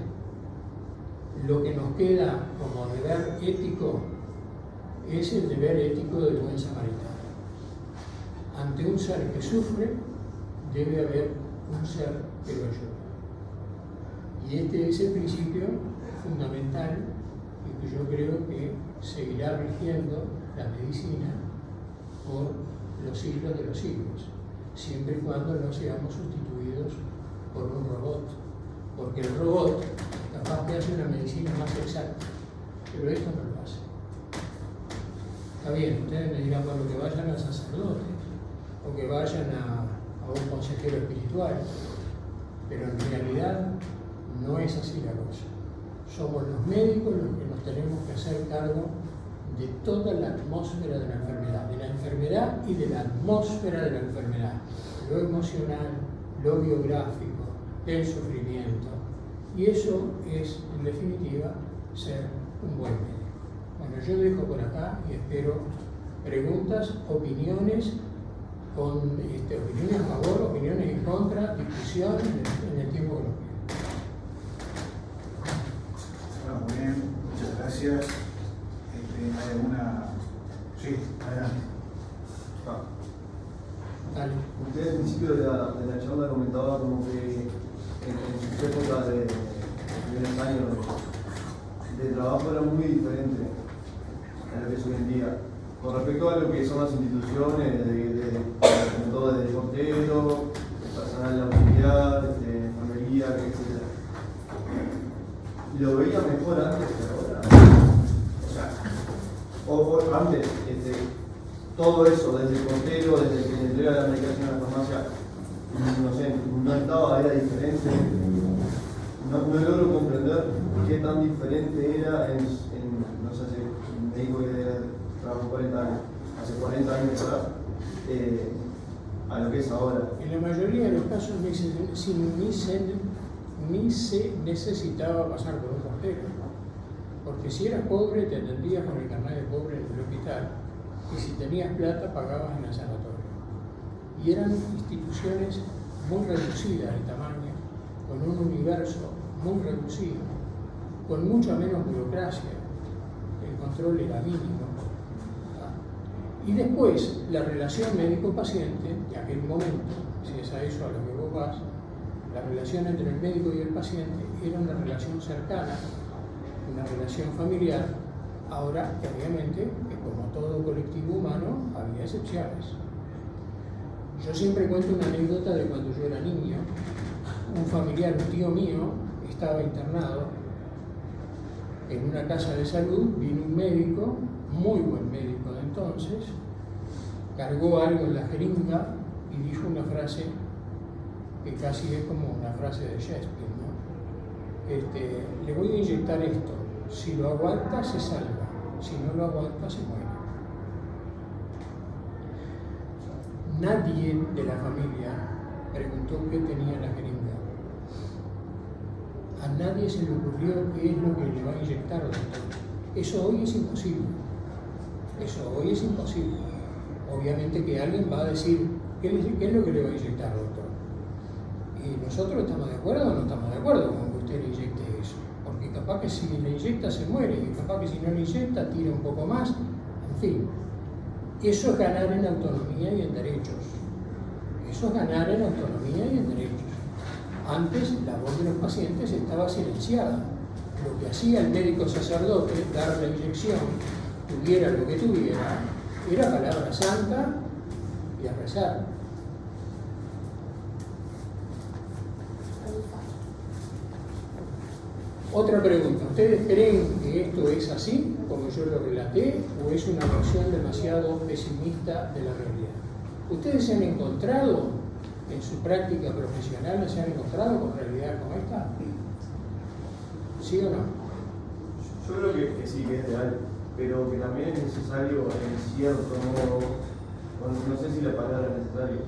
[SPEAKER 2] lo que nos queda como deber ético es el deber ético del buen samaritano. Ante un ser que sufre, debe haber un ser que lo ayude. Y este es el principio fundamental y que yo creo que seguirá rigiendo la medicina por los siglos de los siglos, siempre y cuando no seamos sustituidos por un robot, porque el robot capaz que hace una medicina más exacta, pero esto no lo hace. Está bien, ustedes me dirán, bueno, que vayan al sacerdote o que vayan a un consejero espiritual, pero en realidad no es así la cosa. Somos los médicos los que nos tenemos que hacer cargo de toda la atmósfera de la enfermedad y de la atmósfera de la enfermedad, lo emocional, lo biográfico, el sufrimiento. Y eso es, en definitiva, ser un buen médico. Bueno, yo dejo por acá y espero preguntas, opiniones, opiniones a favor, opiniones en contra, discusión en el tiempo que nos queda.
[SPEAKER 1] Gracias. ¿Hay alguna? Sí, adelante.
[SPEAKER 2] Dale.
[SPEAKER 3] Usted al principio de la charla comentaba como que en sus épocas de primeros años de trabajo era muy diferente a lo que es hoy en día. Con respecto a lo que son las instituciones, como todo desde el portero, el personal auxiliar, enfermería, etc. ¿Lo veía mejor antes que ahora? O sea, antes, todo eso, desde el portero, desde el que entrega la medicación a la farmacia, no sé, no estaba, era diferente. No logro comprender qué tan diferente era no sé, un médico que trabajó 40 años, hace 40 años atrás, a lo que es ahora.
[SPEAKER 2] En la mayoría de los casos ni se necesitaba pasar por un portero, porque si eras pobre te atendías con el carnet de pobre en el hospital, y si tenías plata pagabas en el sanatorio. Y eran instituciones muy reducidas de tamaño, con un universo muy reducido, con mucha menos burocracia, el control era mínimo. Y después, la relación médico-paciente, de aquel momento, si es a eso a lo que vos vas, la relación entre el médico y el paciente era una relación cercana, una relación familiar. Ahora, obviamente, que como todo colectivo humano, había excepciones. Yo siempre cuento una anécdota de cuando yo era niño. Un familiar, un tío mío, estaba internado en una casa de salud. Vino un médico, muy buen médico de entonces, cargó algo en la jeringa y dijo una frase que casi es como una frase de Shakespeare, ¿no? Le voy a inyectar esto, si lo aguanta se salva, si no lo aguanta se muere. Nadie de la familia preguntó qué tenía la jeringa. A nadie se le ocurrió qué es lo que le va a inyectar, doctor. Eso hoy es imposible. Eso hoy es imposible. Obviamente que alguien va a decir, ¿qué es lo que le va a inyectar, doctor? Y nosotros estamos de acuerdo o no estamos de acuerdo con que usted le inyecte eso. Porque capaz que si le inyecta se muere, y capaz que si no le inyecta tira un poco más. En fin, eso es ganar en autonomía y en derechos. Eso es ganar en autonomía y en derechos. Antes la voz de los pacientes estaba silenciada. Lo que hacía el médico sacerdote, dar la inyección, tuviera lo que tuviera, era palabra santa y a rezar. Otra pregunta, ¿ustedes creen que esto es así, como yo lo relaté, o es una versión demasiado pesimista de la realidad? ¿Ustedes se han encontrado en su práctica profesional, se han encontrado con realidad como esta? ¿Sí o no?
[SPEAKER 3] Yo creo que sí, que es real, pero que también es necesario en cierto modo, no sé si la palabra es necesaria,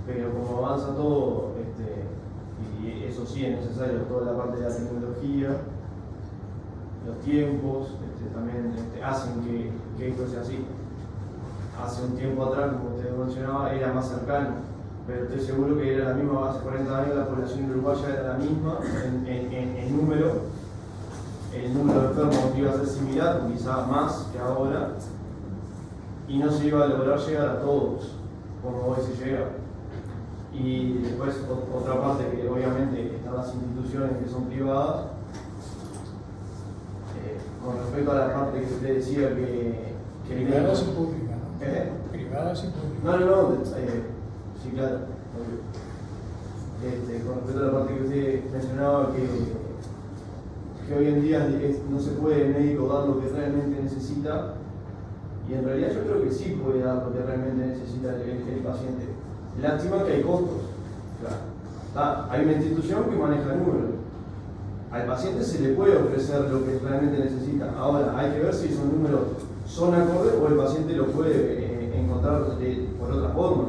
[SPEAKER 3] pero como avanza todo, y eso sí es necesario, toda la parte de la tecnología, los tiempos, también hacen que esto sea así. Hace un tiempo atrás, como usted mencionaba, era más cercano, pero estoy seguro que era la misma, hace 40 años la población uruguaya era la misma en número, el número de enfermos iba a ser similar, quizás más que ahora, y no se iba a lograr llegar a todos, como hoy se llega. Y después otra parte que obviamente están las instituciones que son privadas. Con respecto a la parte que usted decía que
[SPEAKER 2] privadas y públicas, ¿no? Privadas y públicas.
[SPEAKER 3] No, sí, claro. Con respecto a la parte que usted mencionaba que hoy en día no se puede el médico dar lo que realmente necesita, y en realidad yo creo que sí puede dar lo que realmente necesita el paciente. Lástima que hay costos. Claro. Hay una institución que maneja números. Al paciente se le puede ofrecer lo que realmente necesita. Ahora, hay que ver si esos números son acordes o el paciente lo puede encontrar por otra forma.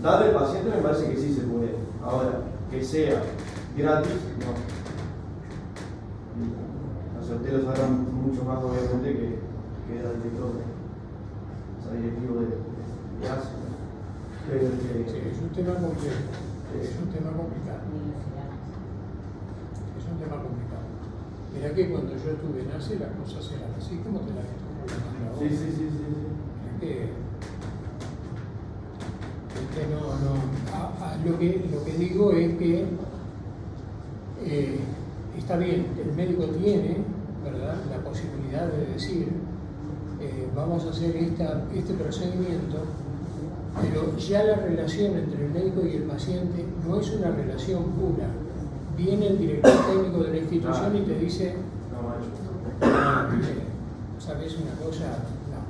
[SPEAKER 3] Darle al paciente me parece que sí se puede. Ahora, que sea gratis, no. Los sorteos sabrán mucho más, obviamente, que era el director, directivo de ASE.
[SPEAKER 2] Sí, es un tema complejo, es un tema complicado. Es un tema complicado. Mirá que cuando yo estuve en ACE las cosas eran así como te las estoy contando ahora.
[SPEAKER 3] Sí.
[SPEAKER 2] Lo que digo es que está bien, el médico tiene, ¿verdad?, la posibilidad de decir vamos a hacer este procedimiento, pero ya la relación entre el médico y el paciente no es una relación pura. Viene el director técnico de la institución y te dice, ¿sabes una cosa? No.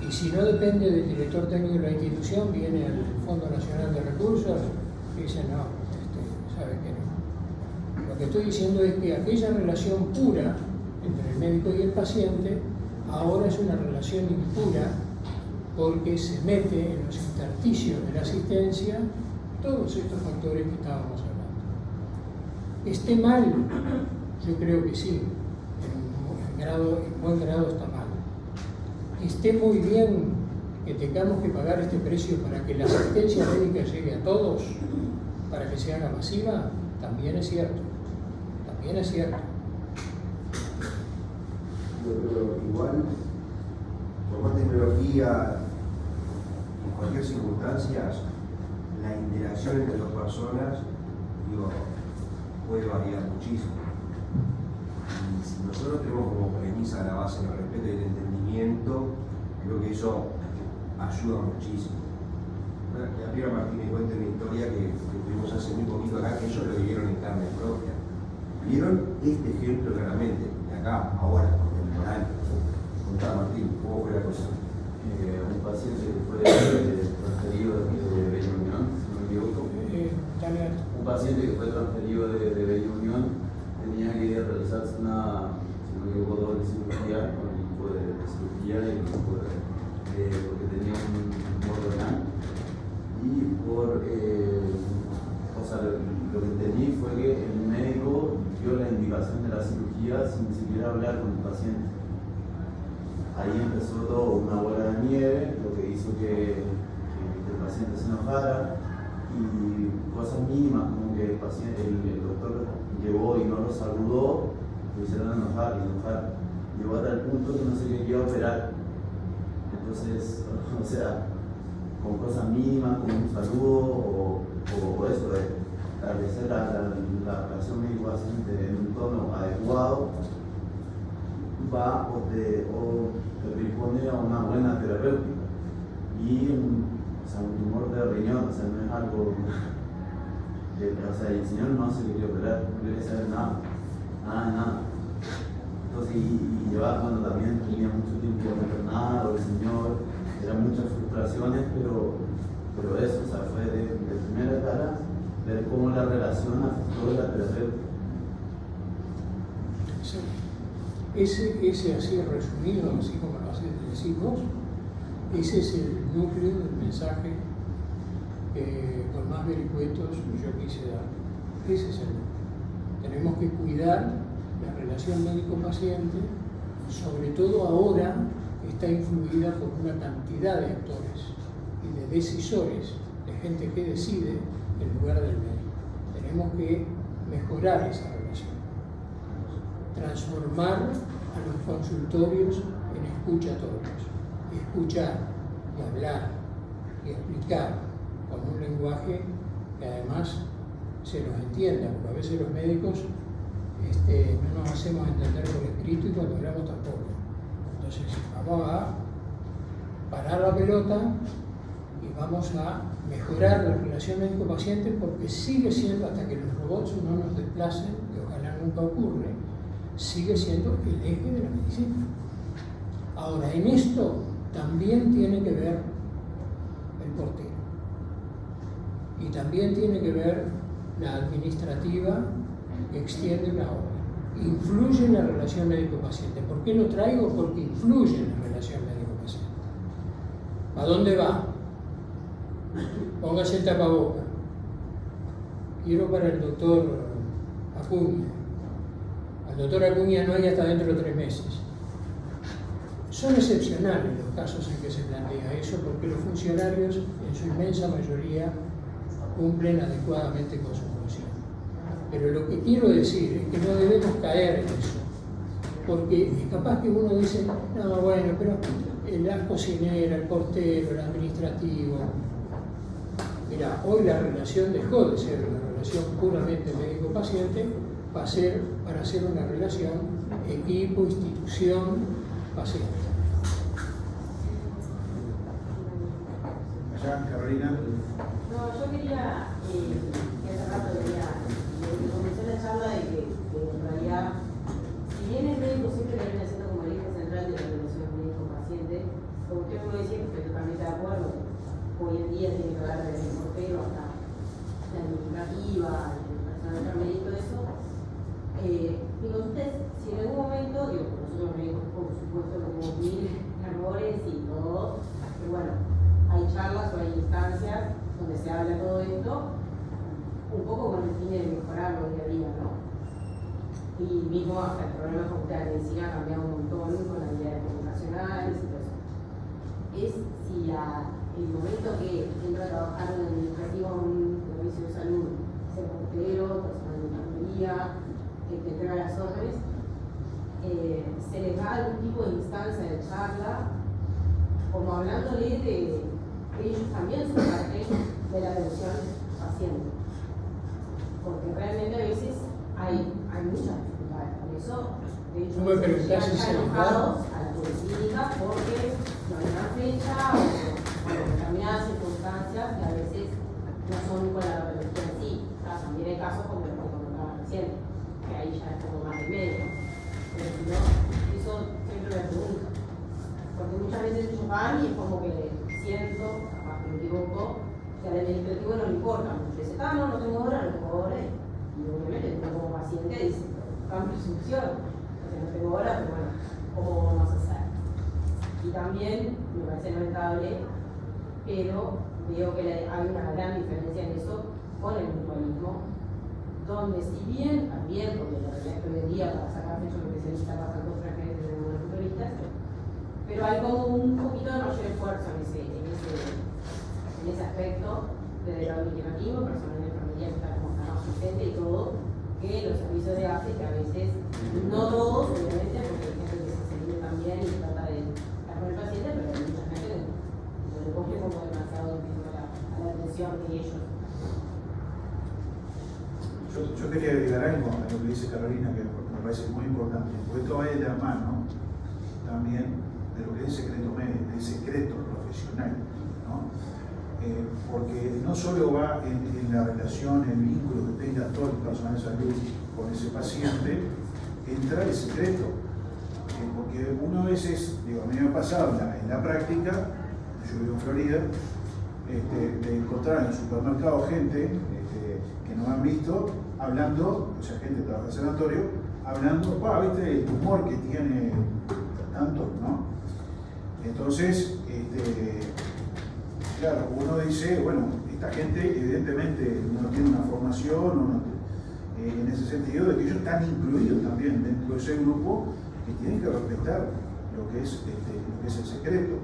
[SPEAKER 2] Y si no depende del director técnico de la institución, viene al Fondo Nacional de Recursos y dice, no, ¿sabes qué no? Lo que estoy diciendo es que aquella relación pura entre el médico y el paciente ahora es una relación impura porque se mete en los intersticios de la asistencia todos estos factores que estábamos hablando. ¿Esté mal? Yo creo que sí, en buen grado está mal. ¿Esté muy bien que tengamos que pagar este precio para que la asistencia médica llegue a todos, para que se haga masiva? También es cierto, también es cierto.
[SPEAKER 4] Pero igual, por más tecnología, en cualquier circunstancia, la interacción entre dos personas, puede variar muchísimo. Y si nosotros tenemos como premisa la base del respeto y el entendimiento, creo que eso ayuda muchísimo. La Piedra Martínez cuenta una historia que tuvimos hace muy poquito acá, que ellos lo vivieron en carne propia. Vieron este ejemplo claramente, de acá, ahora, contemporáneo. Contá, Martín, ¿cómo fue la cosa?
[SPEAKER 5] Un paciente que fue transferido de Bella Unión, si no me equivoco. Un paciente que fue transferido de Bella Unión tenía que realizarse una, si no me equivoco, doble cirugía, con el equipo de cirugía y el equipo porque tenía un tumor renal. Y lo que entendí fue que el médico dio la indicación de la cirugía sin siquiera hablar con el paciente. Ahí empezó todo una bola de nieve, lo que hizo que el paciente se enojara y cosas mínimas como que el doctor llegó y no lo saludó, lo hicieron enojar. Llegó hasta el punto que no se quería operar. Entonces, o sea, con cosas mínimas, como un saludo o eso de establecer la relación médico-paciente en un tono adecuado, va o te responde a una buena terapéutica. Y un tumor de riñón, no es algo el señor no se quería operar, no quería saber nada. Entonces, y llevaba cuando también tenía mucho tiempo internado, el señor, eran muchas frustraciones, pero eso, o sea, fue de primera cara ver cómo la relación afectó la terapéutica.
[SPEAKER 2] Sí. Ese así resumido, así como lo decís vos, ese es el núcleo del mensaje que con más vericuetos yo quise dar. Ese es el núcleo. Tenemos que cuidar la relación médico-paciente, sobre todo ahora que está influida por una cantidad de actores y de decisores, de gente que decide en lugar del médico. Tenemos que mejorar esa relación, transformar a los consultorios en escuchatorios, y escuchar y hablar y explicar con un lenguaje que además se nos entienda, porque a veces los médicos no nos hacemos entender por escrito y cuando hablamos tampoco. Entonces vamos a parar la pelota y vamos a mejorar la relación médico-paciente, porque sigue siendo, hasta que los robots no nos desplacen, que ojalá nunca ocurre, sigue siendo el eje de la medicina. Ahora, en esto también tiene que ver el portero y también tiene que ver la administrativa que extiende una obra. Influye en la relación médico-paciente. ¿Por qué lo traigo? Porque influye en la relación médico-paciente. ¿A dónde va? Póngase el tapaboca. Quiero para el doctor Acuña. Al doctor Acuña no hay hasta dentro de 3 meses. Son excepcionales los casos en que se plantea eso, porque los funcionarios, en su inmensa mayoría, cumplen adecuadamente con su función. Pero lo que quiero decir es que no debemos caer en eso. Porque es capaz que uno dice, no, bueno, pero la cocinera, el portero, el administrativo. Mira, hoy la relación dejó de ser una relación puramente médico-paciente para ser una relación equipo, institución, paciente.
[SPEAKER 1] Allá, Carolina.
[SPEAKER 6] No, yo quería, que hace rato comencé la charla de que en realidad, si bien el médico siempre viene siendo como el eje central de la relación médico-paciente, como usted me decía, que estoy totalmente de acuerdo, hoy en día tiene que hablar desde el portero hasta la administrativa, el personal enfermería y todo eso. Digo, ustedes, si en algún momento, nosotros médicos, por supuesto, tenemos mil errores y todo, pero bueno, hay charlas o hay instancias donde se habla de todo esto, un poco con el fin de mejorarlo día a día, ¿no? Y mismo hasta el problema de facultad de medicina ha cambiado un montón con las habilidades comunicacionales y todo eso. Es si el momento que entra a trabajar en administrativo en un servicio de salud, ser portero, personal de enfermería, que entrega las órdenes, se les da algún tipo de instancia de charla, como hablándole de ellos también son parte de la atención paciente. Porque realmente a veces hay muchas dificultades con eso. De hecho,
[SPEAKER 2] ¿Cómo me preguntás si se les da?
[SPEAKER 6] enojados a la policlínica porque no hay una fecha o determinadas circunstancias que a veces no son con la patología en sí. También hay casos como los que comentaba recién, que ahí ya es como más de médico. Pero si no, eso siempre me pregunto. Porque muchas veces ellos van y es como que siento, capaz que me equivoco, que al administrativo no le importa mucho. Dice, no tengo hora, no tengo hora. Y obviamente uno como paciente dice, tan presunción, no tengo hora, pero bueno, ¿cómo vamos a hacer? Y también me parece lamentable, pero veo que hay una gran diferencia en eso con el mutualismo, donde si bien también, porque la realidad es que hoy en día para sacar fechas especialistas pasan dos trajes de unos futuristas, pero hay como un poquito de mayor esfuerzo en ese aspecto desde lo administrativo, personal de enfermería que está como más presente y todo, que los servicios de AFE, que a veces, no todos, obviamente, porque hay gente que se vive también y trata de estar con el paciente, pero hay mucha gente que no le coge como demasiado a la atención de ellos.
[SPEAKER 1] Yo quería agregar algo a lo que dice Carolina, que me parece muy importante, porque esto va de la mano también de lo que es el secreto médico, el secreto profesional, ¿no? Porque no solo va en la relación, el vínculo que tenga todo el personal de salud con ese paciente, entra el secreto. Porque uno a veces, a mí me ha pasado en la práctica, yo vivo en Florida, de encontrar en el supermercado gente que no me han visto hablando, o sea, gente que trabaja en el sanatorio, hablando, ¿viste el tumor que tiene tanto, no? Entonces, claro, uno dice, bueno, esta gente evidentemente no tiene una formación en ese sentido de que ellos están incluidos también dentro de ese grupo que tienen que respetar lo que es el secreto.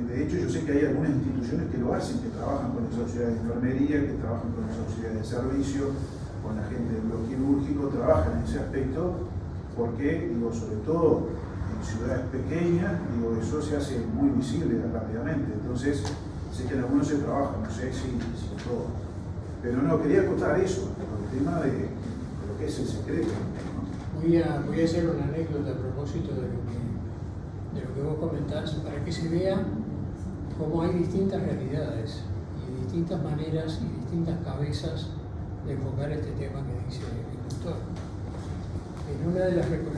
[SPEAKER 1] De hecho, yo sé que hay algunas instituciones que lo hacen, que trabajan con las sociedades de enfermería, que trabajan con las sociedades de servicio, con la gente del bloque quirúrgico, trabajan en ese aspecto, porque, sobre todo en ciudades pequeñas, eso se hace muy visible rápidamente. Entonces, sé que en algunos se trabaja, no sé si en todo. Pero no, quería contar eso, el tema de lo que es el secreto, ¿no?
[SPEAKER 2] Voy a hacer una anécdota a propósito de lo que vos comentás, para que se vea cómo hay distintas realidades y distintas maneras y distintas cabezas de enfocar este tema que dice el doctor.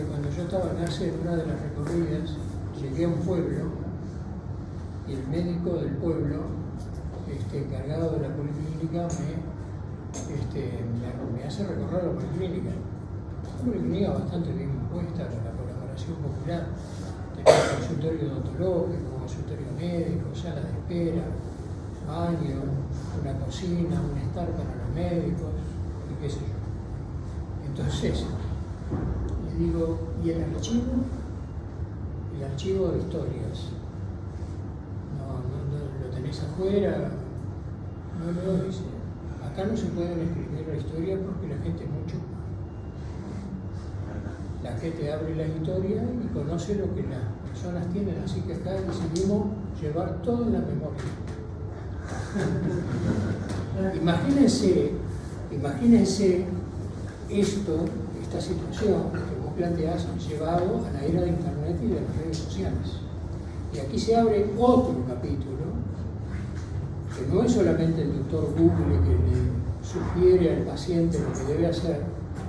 [SPEAKER 2] Cuando yo estaba en ACE, en una de las recorridas, llegué a un pueblo y el médico del pueblo, encargado de la policlínica, me hace recorrer la policlínica. Una policlínica bastante bien puesta con la colaboración popular. Tenía un consultorio odontológico, consultorio médico, sala de espera, baño, una cocina, un estar para los médicos y qué sé yo. Entonces, le digo, ¿y el archivo? El archivo de historias. No lo tenés afuera. No, dice. Acá no se pueden escribir seguir la historia porque la gente es mucho. La gente abre la historia y conoce lo que las personas tienen, así que acá decidimos llevar todo en la memoria. Imagínense esta situación que vos planteás llevado a la era de Internet y de las redes sociales. Y aquí se abre otro capítulo, que no es solamente el doctor Google que le sugiere al paciente lo que debe hacer,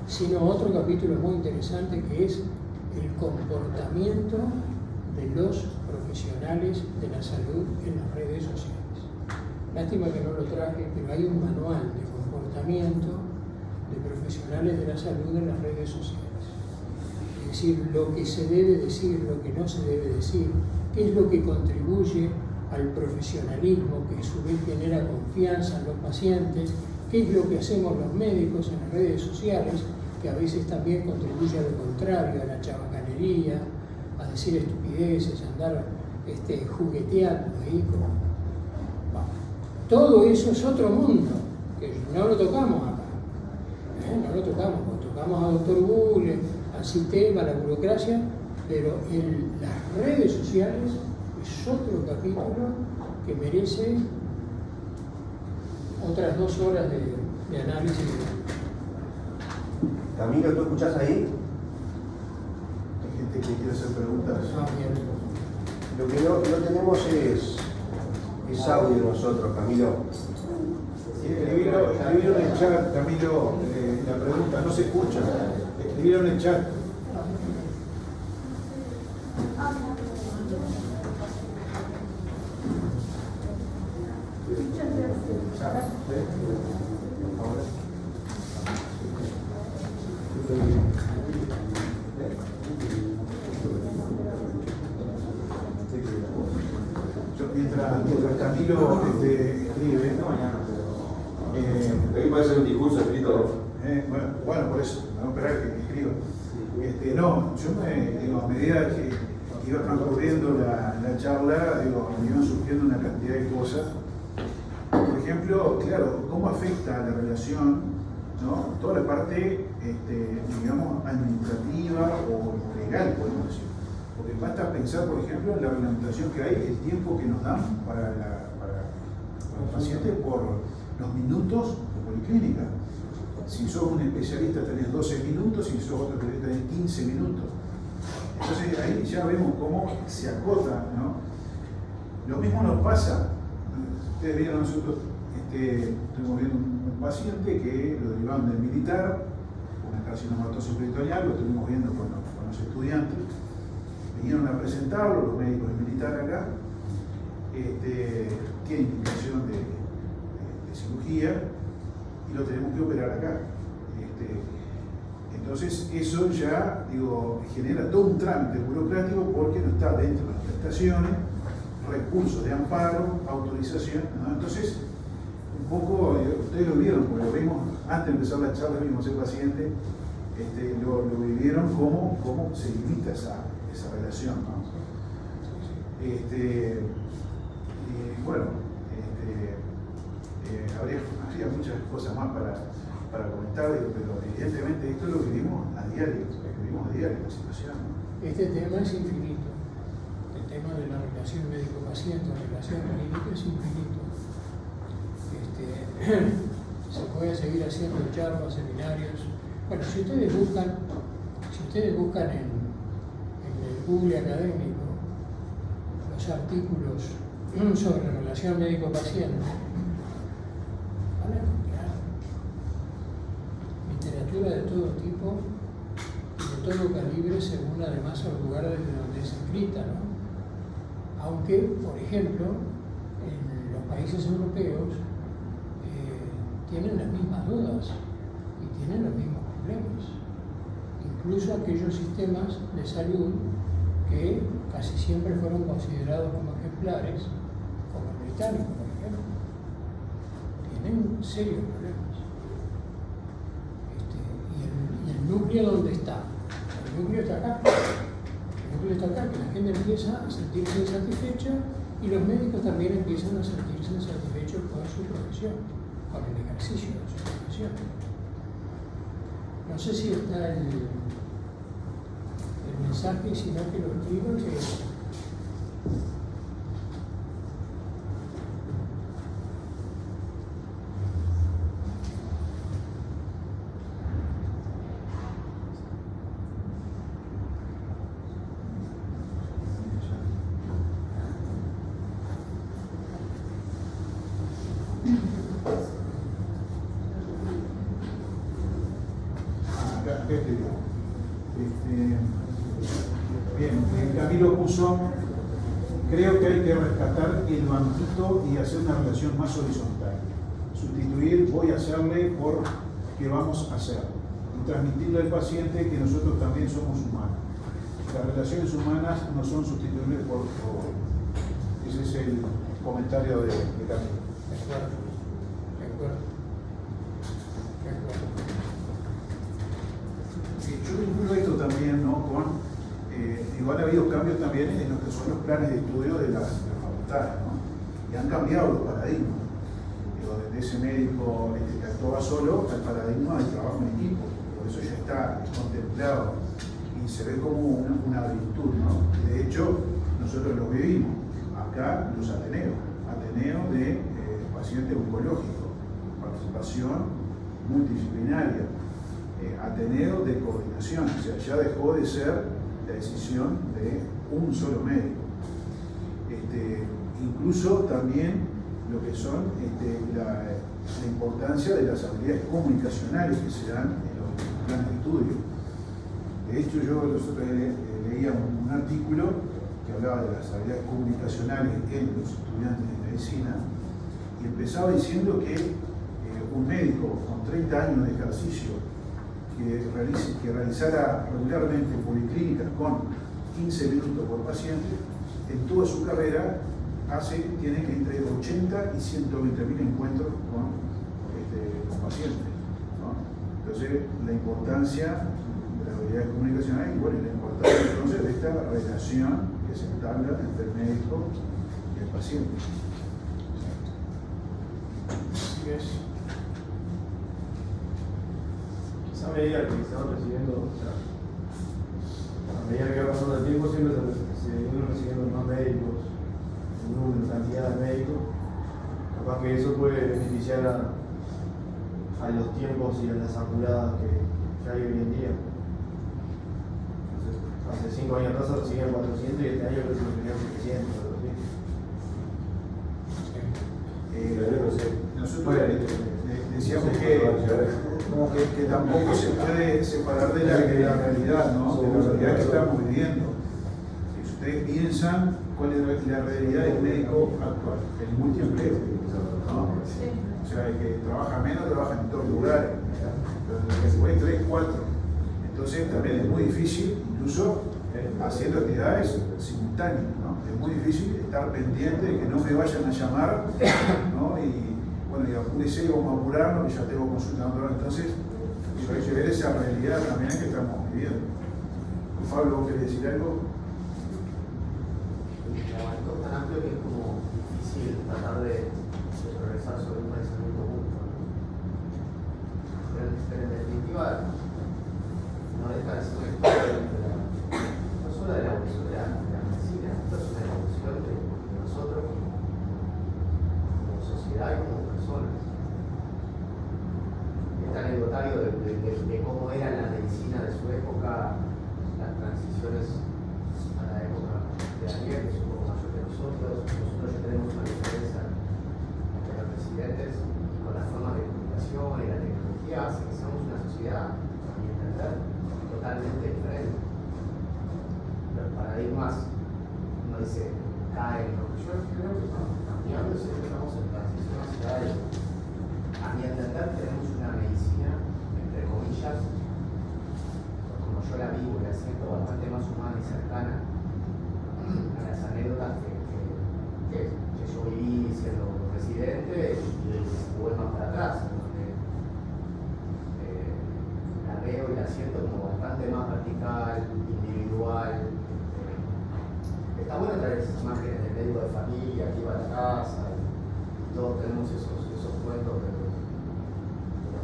[SPEAKER 2] sino otro capítulo muy interesante que es el comportamiento de los profesionales de la salud en las redes sociales. Lástima que no lo traje, pero hay un manual de comportamiento de profesionales de la salud en las redes sociales. Es decir, lo que se debe decir, lo que no se debe decir, qué es lo que contribuye al profesionalismo, que a su vez genera confianza en los pacientes, qué es lo que hacemos los médicos en las redes sociales, que a veces también contribuye a lo contrario, a la chabacanería, a decir estupideces, a andar jugueteando ahí. Todo eso es otro mundo, que no lo tocamos acá. No lo tocamos a doctor Google, al sistema, a la burocracia, pero en las redes sociales es otro capítulo que merece otras 2 horas de análisis.
[SPEAKER 4] Camilo, ¿tú escuchás ahí?
[SPEAKER 1] Hay gente que quiere hacer preguntas.
[SPEAKER 4] Lo que no tenemos es audio nosotros, Camilo.
[SPEAKER 1] Escribieron en el chat, Camilo, la pregunta no se escucha. Escribieron en el chat. Mientras Camilo escribe,
[SPEAKER 4] Aquí puede ser un discurso escrito.
[SPEAKER 1] bueno, por eso, vamos a esperar que escriba. Yo a medida que iba transcurriendo la charla, me iban surgiendo una cantidad de cosas. Por ejemplo, claro, cómo afecta a la relación, ¿no? Toda la parte, digamos, administrativa o legal, podemos decir. Porque basta pensar, por ejemplo, en la reglamentación que hay, el tiempo que nos dan para el paciente por los minutos de policlínica. Si sos un especialista tenés 12 minutos, si sos otro especialista tenés 15 minutos. Entonces ahí ya vemos cómo se acota, ¿no? Lo mismo nos pasa, ustedes vieron, nosotros estuvimos viendo un paciente que lo derivaron del militar, una carcinomatosis peritoneal, lo estuvimos viendo con los estudiantes, vinieron a presentarlo, los médicos del militar acá, tiene indicación de cirugía y lo tenemos que operar acá. Entonces eso ya, genera todo un trámite burocrático porque no está dentro de las prestaciones, recursos de amparo, autorización, ¿no? Entonces, un poco, ustedes lo vieron, porque lo vimos antes de empezar la charla, vimos el paciente, lo vivieron cómo se limita esa relación, ¿no? Habría muchas cosas más para comentar, pero evidentemente esto es lo que vivimos a diario, la situación, ¿no?
[SPEAKER 2] Este tema es infinito. El tema de la relación médico-paciente, la relación clínica es infinito. Se puede seguir haciendo charlas, seminarios. Bueno, si ustedes buscan en el Google académico los artículos sobre relación médico-paciente, van a encontrar literatura de todo tipo y de todo calibre, según además el lugar desde donde es escrita, ¿no? Aunque, por ejemplo, en los países europeos tienen las mismas dudas y tienen los mismos problemas. Incluso aquellos sistemas de salud que casi siempre fueron considerados como ejemplares, como el británico, por ejemplo, tienen serios problemas. Y el núcleo, ¿dónde está? El núcleo está acá. El núcleo está acá, que la gente empieza a sentirse insatisfecha y los médicos también empiezan a sentirse insatisfechos con su profesión. con el ejercicio de su profesión. No sé si está el mensaje, sino que lo escribo que
[SPEAKER 1] Camilo puso, creo que hay que rescatar el banquito y hacer una relación más horizontal. Sustituir voy a hacerle por qué vamos a hacer. Y transmitirle al paciente que nosotros también somos humanos. Las relaciones humanas no son sustituibles por robots. Ese es el comentario de Camilo.
[SPEAKER 2] De acuerdo.
[SPEAKER 1] Yo vinculo esto también, ¿no? Con igual ha habido cambios también en lo que son los planes de estudio de las facultades, ¿no? Y han cambiado los paradigmas. Desde ese médico que actúa solo al paradigma del trabajo en equipo. Por eso ya está contemplado y se ve como una virtud, ¿no? De hecho, nosotros lo vivimos. Acá los Ateneos de paciente oncológico, participación multidisciplinaria, Ateneo de coordinación, o sea, ya dejó de ser la decisión de un solo médico. Incluso también lo que son la importancia de las habilidades comunicacionales que se dan en los planes de estudio. De hecho, yo los otros leía un artículo que hablaba de las habilidades comunicacionales en los estudiantes de medicina y empezaba diciendo que un médico con 30 años de ejercicio que realizara regularmente policlínicas con 15 minutos por paciente, en toda su carrera tiene entre 80 y 120.000 encuentros con pacientes, ¿no? Entonces, la importancia de las habilidades comunicacionales y bueno, la importancia entonces de esta relación que se entabla entre el médico y el paciente.
[SPEAKER 2] Así es.
[SPEAKER 3] A medida que se van recibiendo, o sea, a medida que va pasando el tiempo, siempre se vienen recibiendo más médicos, un número, cantidad de médicos. Capaz que eso puede beneficiar a los tiempos y a las apuradas que hay hoy en día. Entonces, hace 5 años atrás recibían 400 y este año creo que recibían 700.
[SPEAKER 1] Nosotros decíamos que tampoco se puede separar de la realidad, ¿no? De la realidad que estamos viviendo. Si ustedes piensan cuál es la realidad del médico actual, el multiempleo, ¿no? O sea, el que trabaja menos trabaja en todos lugares, pero el que se puede 3, 4. Entonces también es muy difícil, incluso haciendo actividades simultáneas, ¿no? Es muy difícil estar pendiente de que no me vayan a llamar, ¿no? Y bueno, y apúrese y vamos a apurarnos, que ya tengo consulta otra. Entonces, hay que ver esa realidad también que estamos viviendo. Pablo, ¿vos querés decir algo?
[SPEAKER 7] El abanico es tan amplio que es como difícil tratar de progresar sobre un pensamiento único, ¿no? Pero en definitiva, no deja de ser una historia no solo de la evolución de la medicina, sino de la evolución de nosotros como sociedad y como personas. Este anecdotario de cómo era la medicina de su época, las transiciones a la época de Daniel, que es un poco mayor que nosotros ya tenemos una diferencia entre los residentes y con las formas de comunicación y la tecnología hace que seamos una sociedad, a mi entender, totalmente diferente. Los paradigmas, uno dice, caen, ¿no? Yo creo que estamos cambiando, estamos en transición hacia algo. A mi entender, tenemos una medicina, entre comillas, como yo la vivo y la siento, bastante más humana y cercana a las anécdotas que yo viví siendo residente y voy más para atrás, en donde la veo y la siento como bastante más vertical, individual. Está bueno traer esas imágenes del médico de familia que iba a la casa y todos tenemos esos cuentos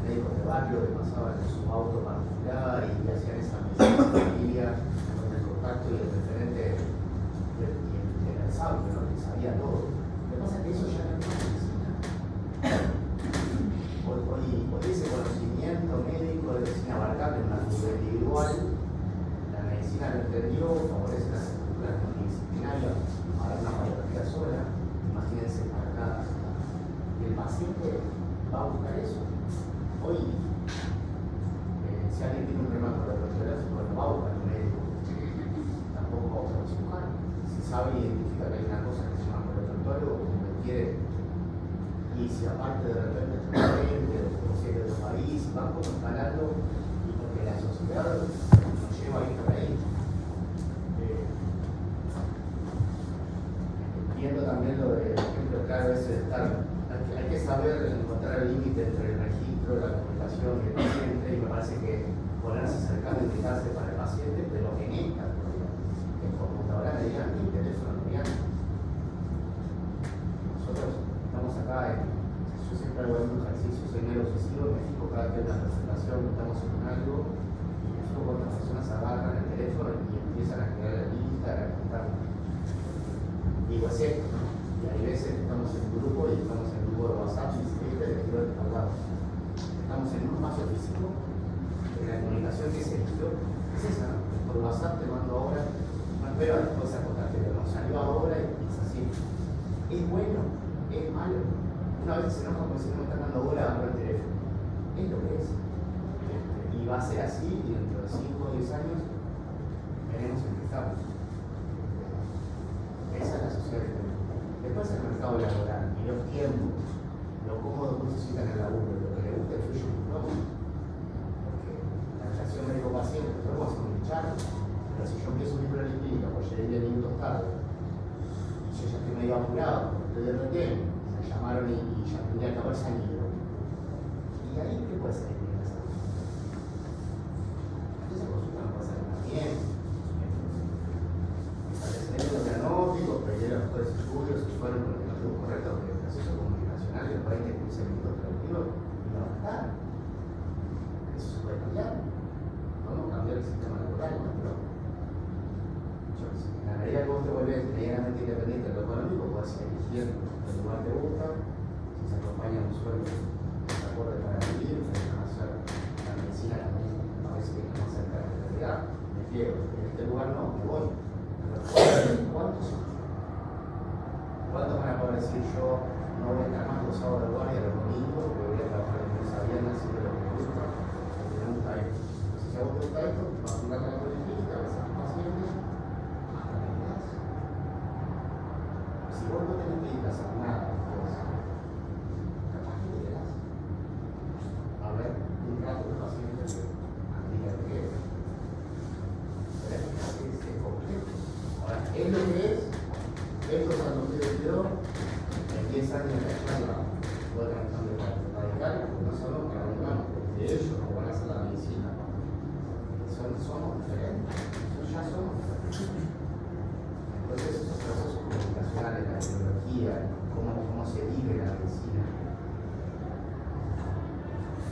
[SPEAKER 7] médicos de barrio que pasaban en su auto particular y hacían esa medicina de familia con el contacto y el referente y el sabio, ¿no? Que sabía todo. Lo que pasa es que eso ya no es medicina. Hoy ese conocimiento médico de medicina abarcable en una figura individual, la medicina lo entendió, favorece las estructuras multidisciplinarias, ahora una patología sola, imagínense marcadas. Y el paciente va a buscar eso. Hoy, si alguien tiene un problema con el radiológico, no va a buscar un médico, tampoco va a buscar un cirujano. Si sabe y identifica que hay una cosa que se llama coloproctólogo, como que quiere, y si aparte de repente es diferente, o si es de otro país, van como escalando, y porque la sociedad nos lleva a ir por ahí. Viendo también lo de ejemplo claro ese de estar, hay que saber encontrar el límite entre el registro, la comunicación y el paciente, y me parece que ponerse cercano y indicarse para el paciente, pero en esta actualidad, en computadora mediante y teléfono mediante. Nosotros estamos acá, yo siempre hago un ejercicio, soy medio obsesivo, me fijo cada vez que hay una presentación, estamos en algo, y me fijo cuando las personas agarran el teléfono y empiezan a crear la lista, a contar. Digo, es esto. Y hay veces que estamos en un grupo y estamos en un grupo de WhatsApp y se dice que quiero hablar. Estamos en un espacio físico, pero la comunicación que se eligió es esa, ¿no? Por WhatsApp te mando ahora, no espero a después acotarte, pero nos salió ahora y es así. Es bueno, es malo. Una vez se enoja porque si no me están dando bola, abro el teléfono. Es lo que es. Y va a ser así y dentro de 5 o 10 años veremos en qué estamos. Esa es la sociedad que tenemos. Después el mercado laboral y los tiempos, lo cómodo que se sienta en el laburo, lo que le gusta el suyo no. Porque la relación médico-paciente, nosotros vamos a hacer un charla, pero si yo empiezo un libro de la clínica, pues llegué 10 minutos tarde, y yo ya estoy medio apurado, porque estoy de retén, me llamaron y ya tendría que haber salido. ¿Y ahí qué puede ser? Esa consulta no puede ser más bien. Establecimientos diagnósticos, pidieron después estudios y fueron con el motivo correcto porque el proceso comunicacional de los 20 15 minutos productivos no va a estar. Eso se puede cambiar. Vamos a cambiar el sistema laboral, ¿no? Pero en la medida que vos te vuelves medianamente independiente de lo económico, puedes ir eligiendo el lugar que te gusta, si se acompaña un sueldo que se acorde para vivir, se dejan hacer la medicina también, a veces que es más cerca de la realidad. Me quiero, en este lugar no, me voy. ¿Cuántos son? ¿Cuántos van a poder decir yo no voy a estar más los sábados de guardia los domingos porque voy a trabajar en lunes a viernes haciendo lo que me gusta? Porque me gusta esto. Entonces, si a vos te gusta esto, vas a jugar con la política, vas a ser paciente, hasta que quedas. Si vos no tenés que ir a hacer nada después, capaz que te quedás. A ver, un rato de paciente que diga que quede. Pero es complejo. Ahora, es lo que es, estos a los que yo empiezan a reaccionar toda la acción radical, porque no solo para los humanos, de ellos no van a hacer la medicina. Somos diferentes, ya somos diferentes. Entonces, esos procesos comunicacionales, la tecnología, cómo se vive la medicina,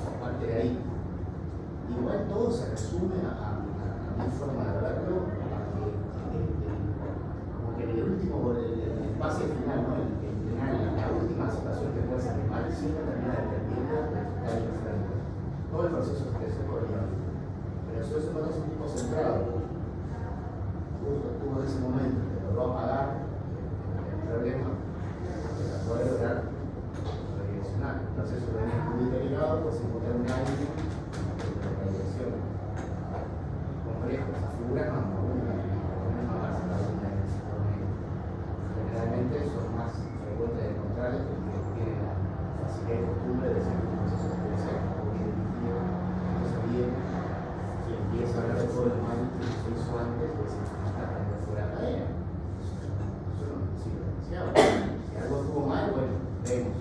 [SPEAKER 7] aparte de ahí, igual todo se resume a mi forma de verlo. El último, el pase final, ¿no? El final, la última situación que puede salir mal, siempre termina dependiendo del resultado diferente. Todo el proceso se podría abrir. Pero si eso no es un tipo centrado, justo estuvo en ese momento, te logró apagar el problema, para poder lograr redireccionar. Entonces, eso viene muy delegado, pues encontrar un aire de la dirección. Complejo, esa figura no es una, no es más la una. Generalmente son más frecuentes de encontrar que tienen la facilidad y costumbre de ser un proceso especial, muy dirigido, entonces viene y empieza a hablar de todo el mal que se hizo antes de que se está de fuera de la cadena. Eso no es demasiado. Si algo estuvo mal, bueno, vemos.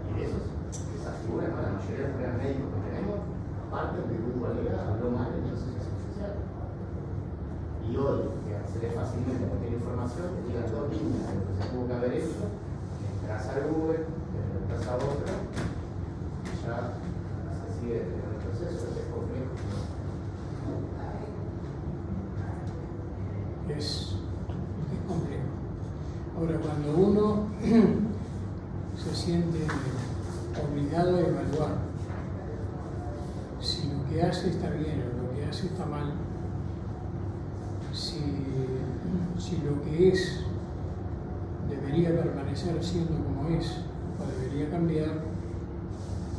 [SPEAKER 7] Y de esas figuras, ¿no? La mayoría de los colegas médicos que tenemos, aparte de que un colega habló mal en el proceso especial. Y hoy, que accede fácilmente a cualquier información, te llegan 2 líneas de lo que se tuvo que haber hecho, entras a Google, te preguntas a otro, y ya sigue en el proceso, es complejo.
[SPEAKER 2] Es complejo. Ahora, cuando uno se siente obligado a evaluar si lo que hace está bien o lo que hace está mal, si lo que es debería permanecer siendo como es o debería cambiar,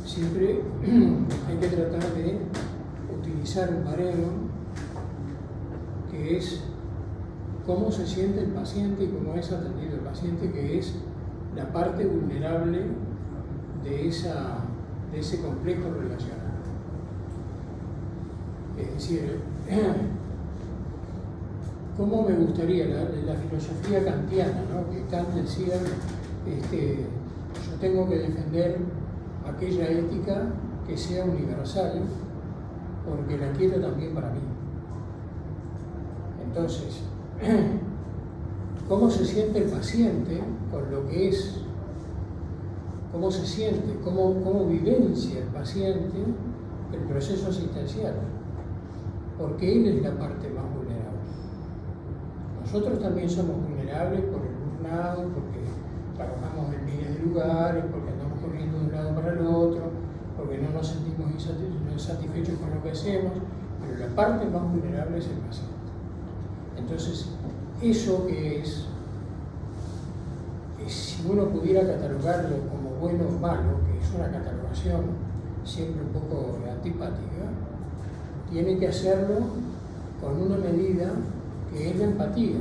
[SPEAKER 2] siempre hay que tratar de utilizar un baremo que es cómo se siente el paciente y cómo es atendido el paciente, que es la parte vulnerable de ese complejo relacional. Es decir, ¿cómo me gustaría la filosofía kantiana, ¿no? Que Kant decía, yo tengo que defender aquella ética que sea universal, porque la quiero también para mí. Entonces, ¿cómo se siente el paciente con lo que es? ¿Cómo se siente? ¿Cómo vivencia el paciente el proceso asistencial? Porque él es la parte más vulnerable. Nosotros también somos vulnerables por el burnout, porque trabajamos en miles de lugares, porque andamos corriendo de un lado para el otro, porque no nos sentimos insatisfechos con lo que hacemos, pero la parte más vulnerable es el paciente. Entonces, eso que es, si uno pudiera catalogarlo como bueno o malo, que es una catalogación siempre un poco antipática, tiene que hacerlo con una medida que es la empatía,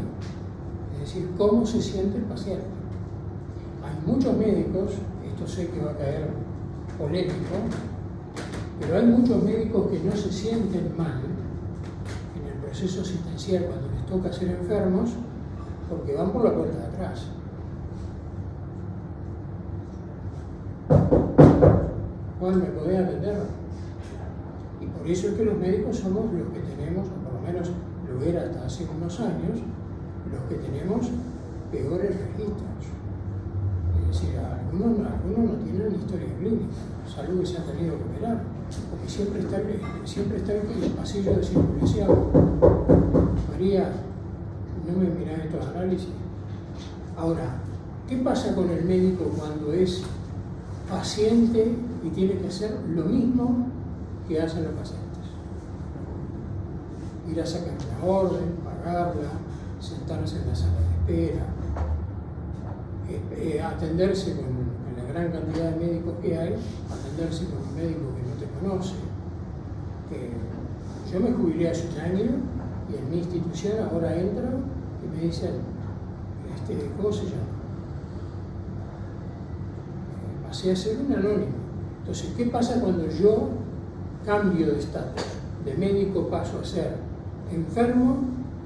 [SPEAKER 2] es decir, cómo se siente el paciente. Hay muchos médicos, esto sé que va a caer polémico, pero hay muchos médicos que no se sienten mal en el proceso asistencial cuando les toca ser enfermos, porque van por la puerta de atrás. Juan, ¿me podés atender? Y por eso es que los médicos somos los que tenemos, o por lo menos lo era hasta hace unos años, los que tenemos peores registros. Es decir, algunos no tienen historia clínica, salvo que se han tenido que operar, porque siempre está el pasillo de circulación. María, no me mirás estos análisis. Ahora, ¿qué pasa con el médico cuando es paciente y tiene que hacer lo mismo que hacen los pacientes? Ir a sacar la orden, pagarla, sentarse en la sala de espera, atenderse con la gran cantidad de médicos que hay, atenderse con un médico que no te conoce. Yo me jubilé hace un año y en mi institución ahora entro y me dicen, ¿cómo se llama? Pasé a ser un anónimo. Entonces, ¿qué pasa cuando yo cambio de estatus? De médico paso a ser enfermo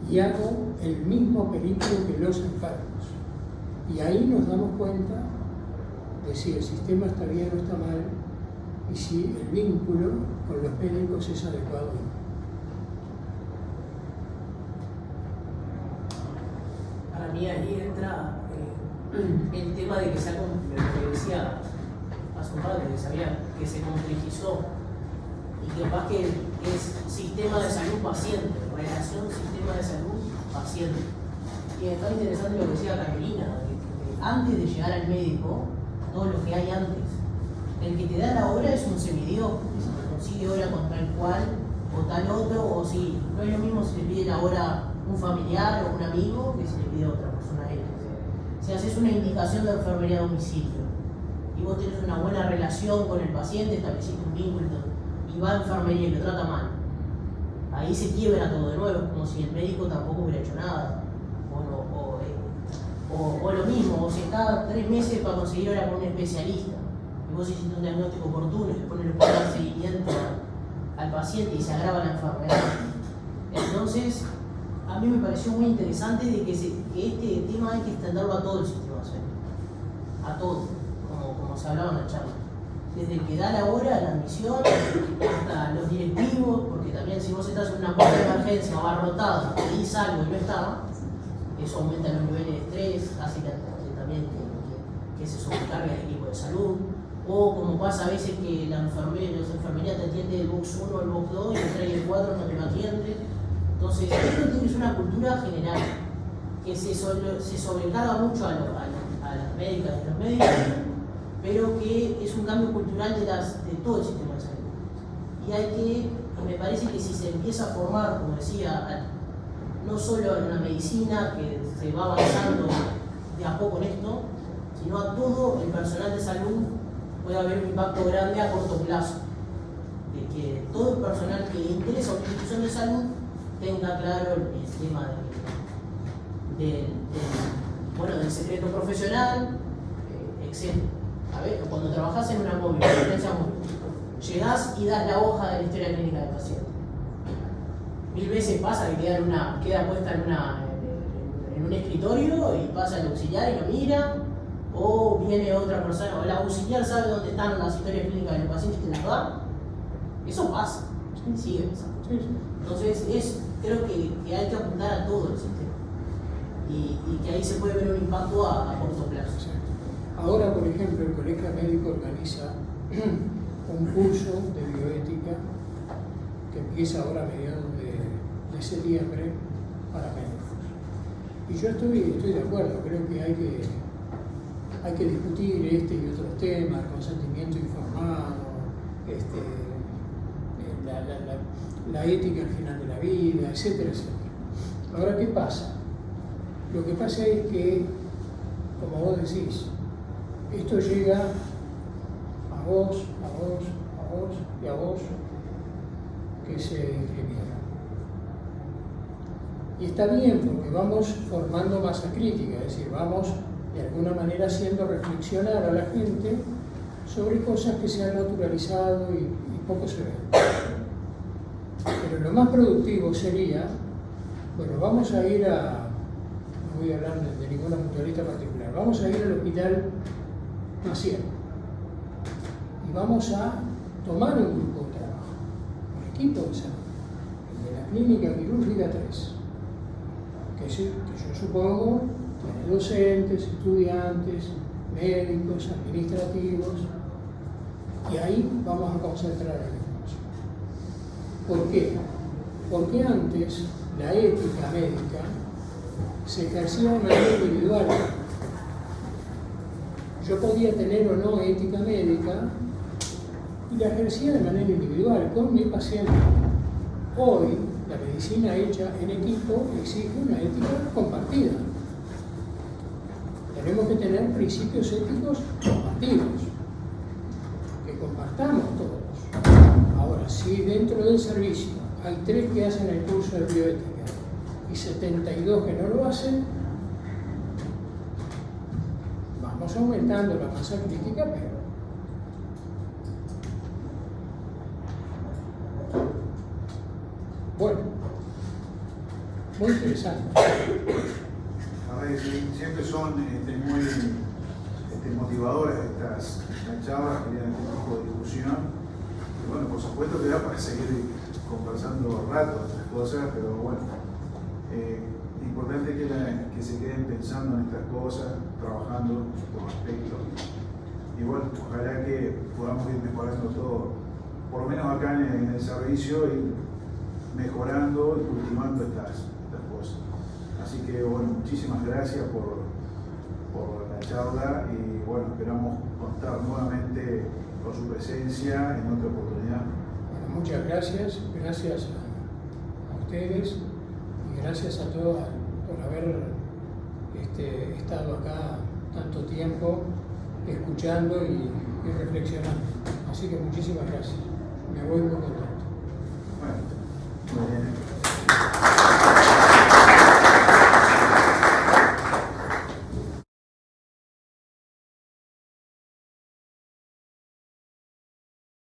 [SPEAKER 2] y hago el mismo periplo que los enfermos. Y ahí nos damos cuenta de si el sistema está bien o está mal y si el vínculo con los médicos es adecuado o no.
[SPEAKER 8] Para mí ahí entra el tema de que se ha, lo que decía hace un rato, que se complejizó y que capaz que es sistema de salud paciente, relación sistema de salud paciente. Y es tan interesante lo que decía Carolina, que antes de llegar al médico, todo lo que hay antes, el que te da la hora es un semidios, que se te consigue hora con tal cual o tal otro, o si no es lo mismo si le pide la hora un familiar o un amigo que si le pide a otra persona X. Si haces una indicación de enfermería a domicilio y vos tenés una buena relación con el paciente, estableciste un vínculo y va a enfermería y lo trata mal, ahí se quiebra todo de nuevo, como si el médico tampoco hubiera hecho nada. O lo mismo, o si está 3 meses para conseguir hora con un especialista y vos hiciste un diagnóstico oportuno y después no le podés dar seguimiento al paciente y se agrava la enfermedad. Entonces, a mí me pareció muy interesante de que este tema hay que extenderlo a todo el sistema de salud, a todo, como se hablaba en la charla. Desde el que da la hora, la admisión, hasta los directivos, porque también si vos estás en una puerta de emergencia o abarrotado, pedís algo y no está, eso aumenta los niveles de estrés, hace que también que se sobrecargue el equipo de salud, o como pasa a veces que la enfermería te atiende el box 1, el box 2 y el 3 y el 4 no te lo atiende. Entonces, esto tiene que ser una cultura general, que se sobrecarga mucho a las médicas y los médicos, pero que es un cambio cultural de todo el sistema de salud. Y me parece que si se empieza a formar, como decía, no solo en la medicina, que se va avanzando de a poco en esto, sino a todo el personal de salud, puede haber un impacto grande a corto plazo. De que todo el personal que le interesa a una institución de salud tenga claro el tema del secreto profesional, etc. A ver, cuando trabajas en una móvil, llegás y das la hoja de la historia clínica del paciente. 1000 veces pasa que queda puesta en un escritorio y pasa el auxiliar y lo mira, o viene otra persona, o el auxiliar sabe dónde están las historias clínicas del paciente y te las da. Eso pasa, sigue pasando. Entonces, creo que hay que apuntar a todo el sistema y que ahí se puede ver un impacto a corto plazo.
[SPEAKER 2] Ahora, por ejemplo, el Colegio Médico organiza un curso de bioética que empieza ahora a mediados de septiembre para médicos. Y yo estoy de acuerdo, creo que hay que discutir este y otros temas, el consentimiento informado, la ética al final de la vida, etcétera, etcétera. Ahora, ¿qué pasa? Lo que pasa es que, como vos decís, esto llega a vos y a vos que se ingeniero. Y está bien porque vamos formando masa crítica, es decir, vamos de alguna manera haciendo reflexionar a la gente sobre cosas que se han naturalizado y poco se ven. Pero lo más productivo sería, bueno, vamos a ir no voy a hablar de ninguna mutualista particular, vamos a ir al hospital Maciel y vamos a tomar un grupo de trabajo, un equipo de salud, el de la clínica quirúrgica 3, que yo supongo tiene docentes, estudiantes, médicos, administrativos, y ahí vamos a concentrar el esfuerzo. ¿Por qué? Porque antes la ética médica se ejercía de manera individual. Yo podía tener o no ética médica y la ejercía de manera individual con mi paciente. Hoy, la medicina hecha en equipo exige una ética compartida. Tenemos que tener principios éticos compartidos, que compartamos todos. Ahora, si dentro del servicio hay 3 que hacen el curso de bioética y 72 que no lo hacen, vamos aumentando la masa crítica, pero bueno, muy interesante.
[SPEAKER 1] A ver, siempre son muy motivadoras estas charlas, generan este tipo de discusión. Y bueno, por supuesto que da para seguir conversando rato de estas cosas, pero bueno, importante que se queden pensando en estas cosas, trabajando por aspectos. Y bueno, ojalá que podamos ir mejorando todo, por lo menos acá en el servicio, y mejorando y cultivando estas cosas. Así que bueno, muchísimas gracias por la charla y bueno, esperamos contar nuevamente con su presencia en otra oportunidad.
[SPEAKER 2] Bueno, muchas gracias a ustedes y gracias a todos por haber estado acá tanto tiempo escuchando y reflexionando. Así que muchísimas gracias. Me voy muy contento.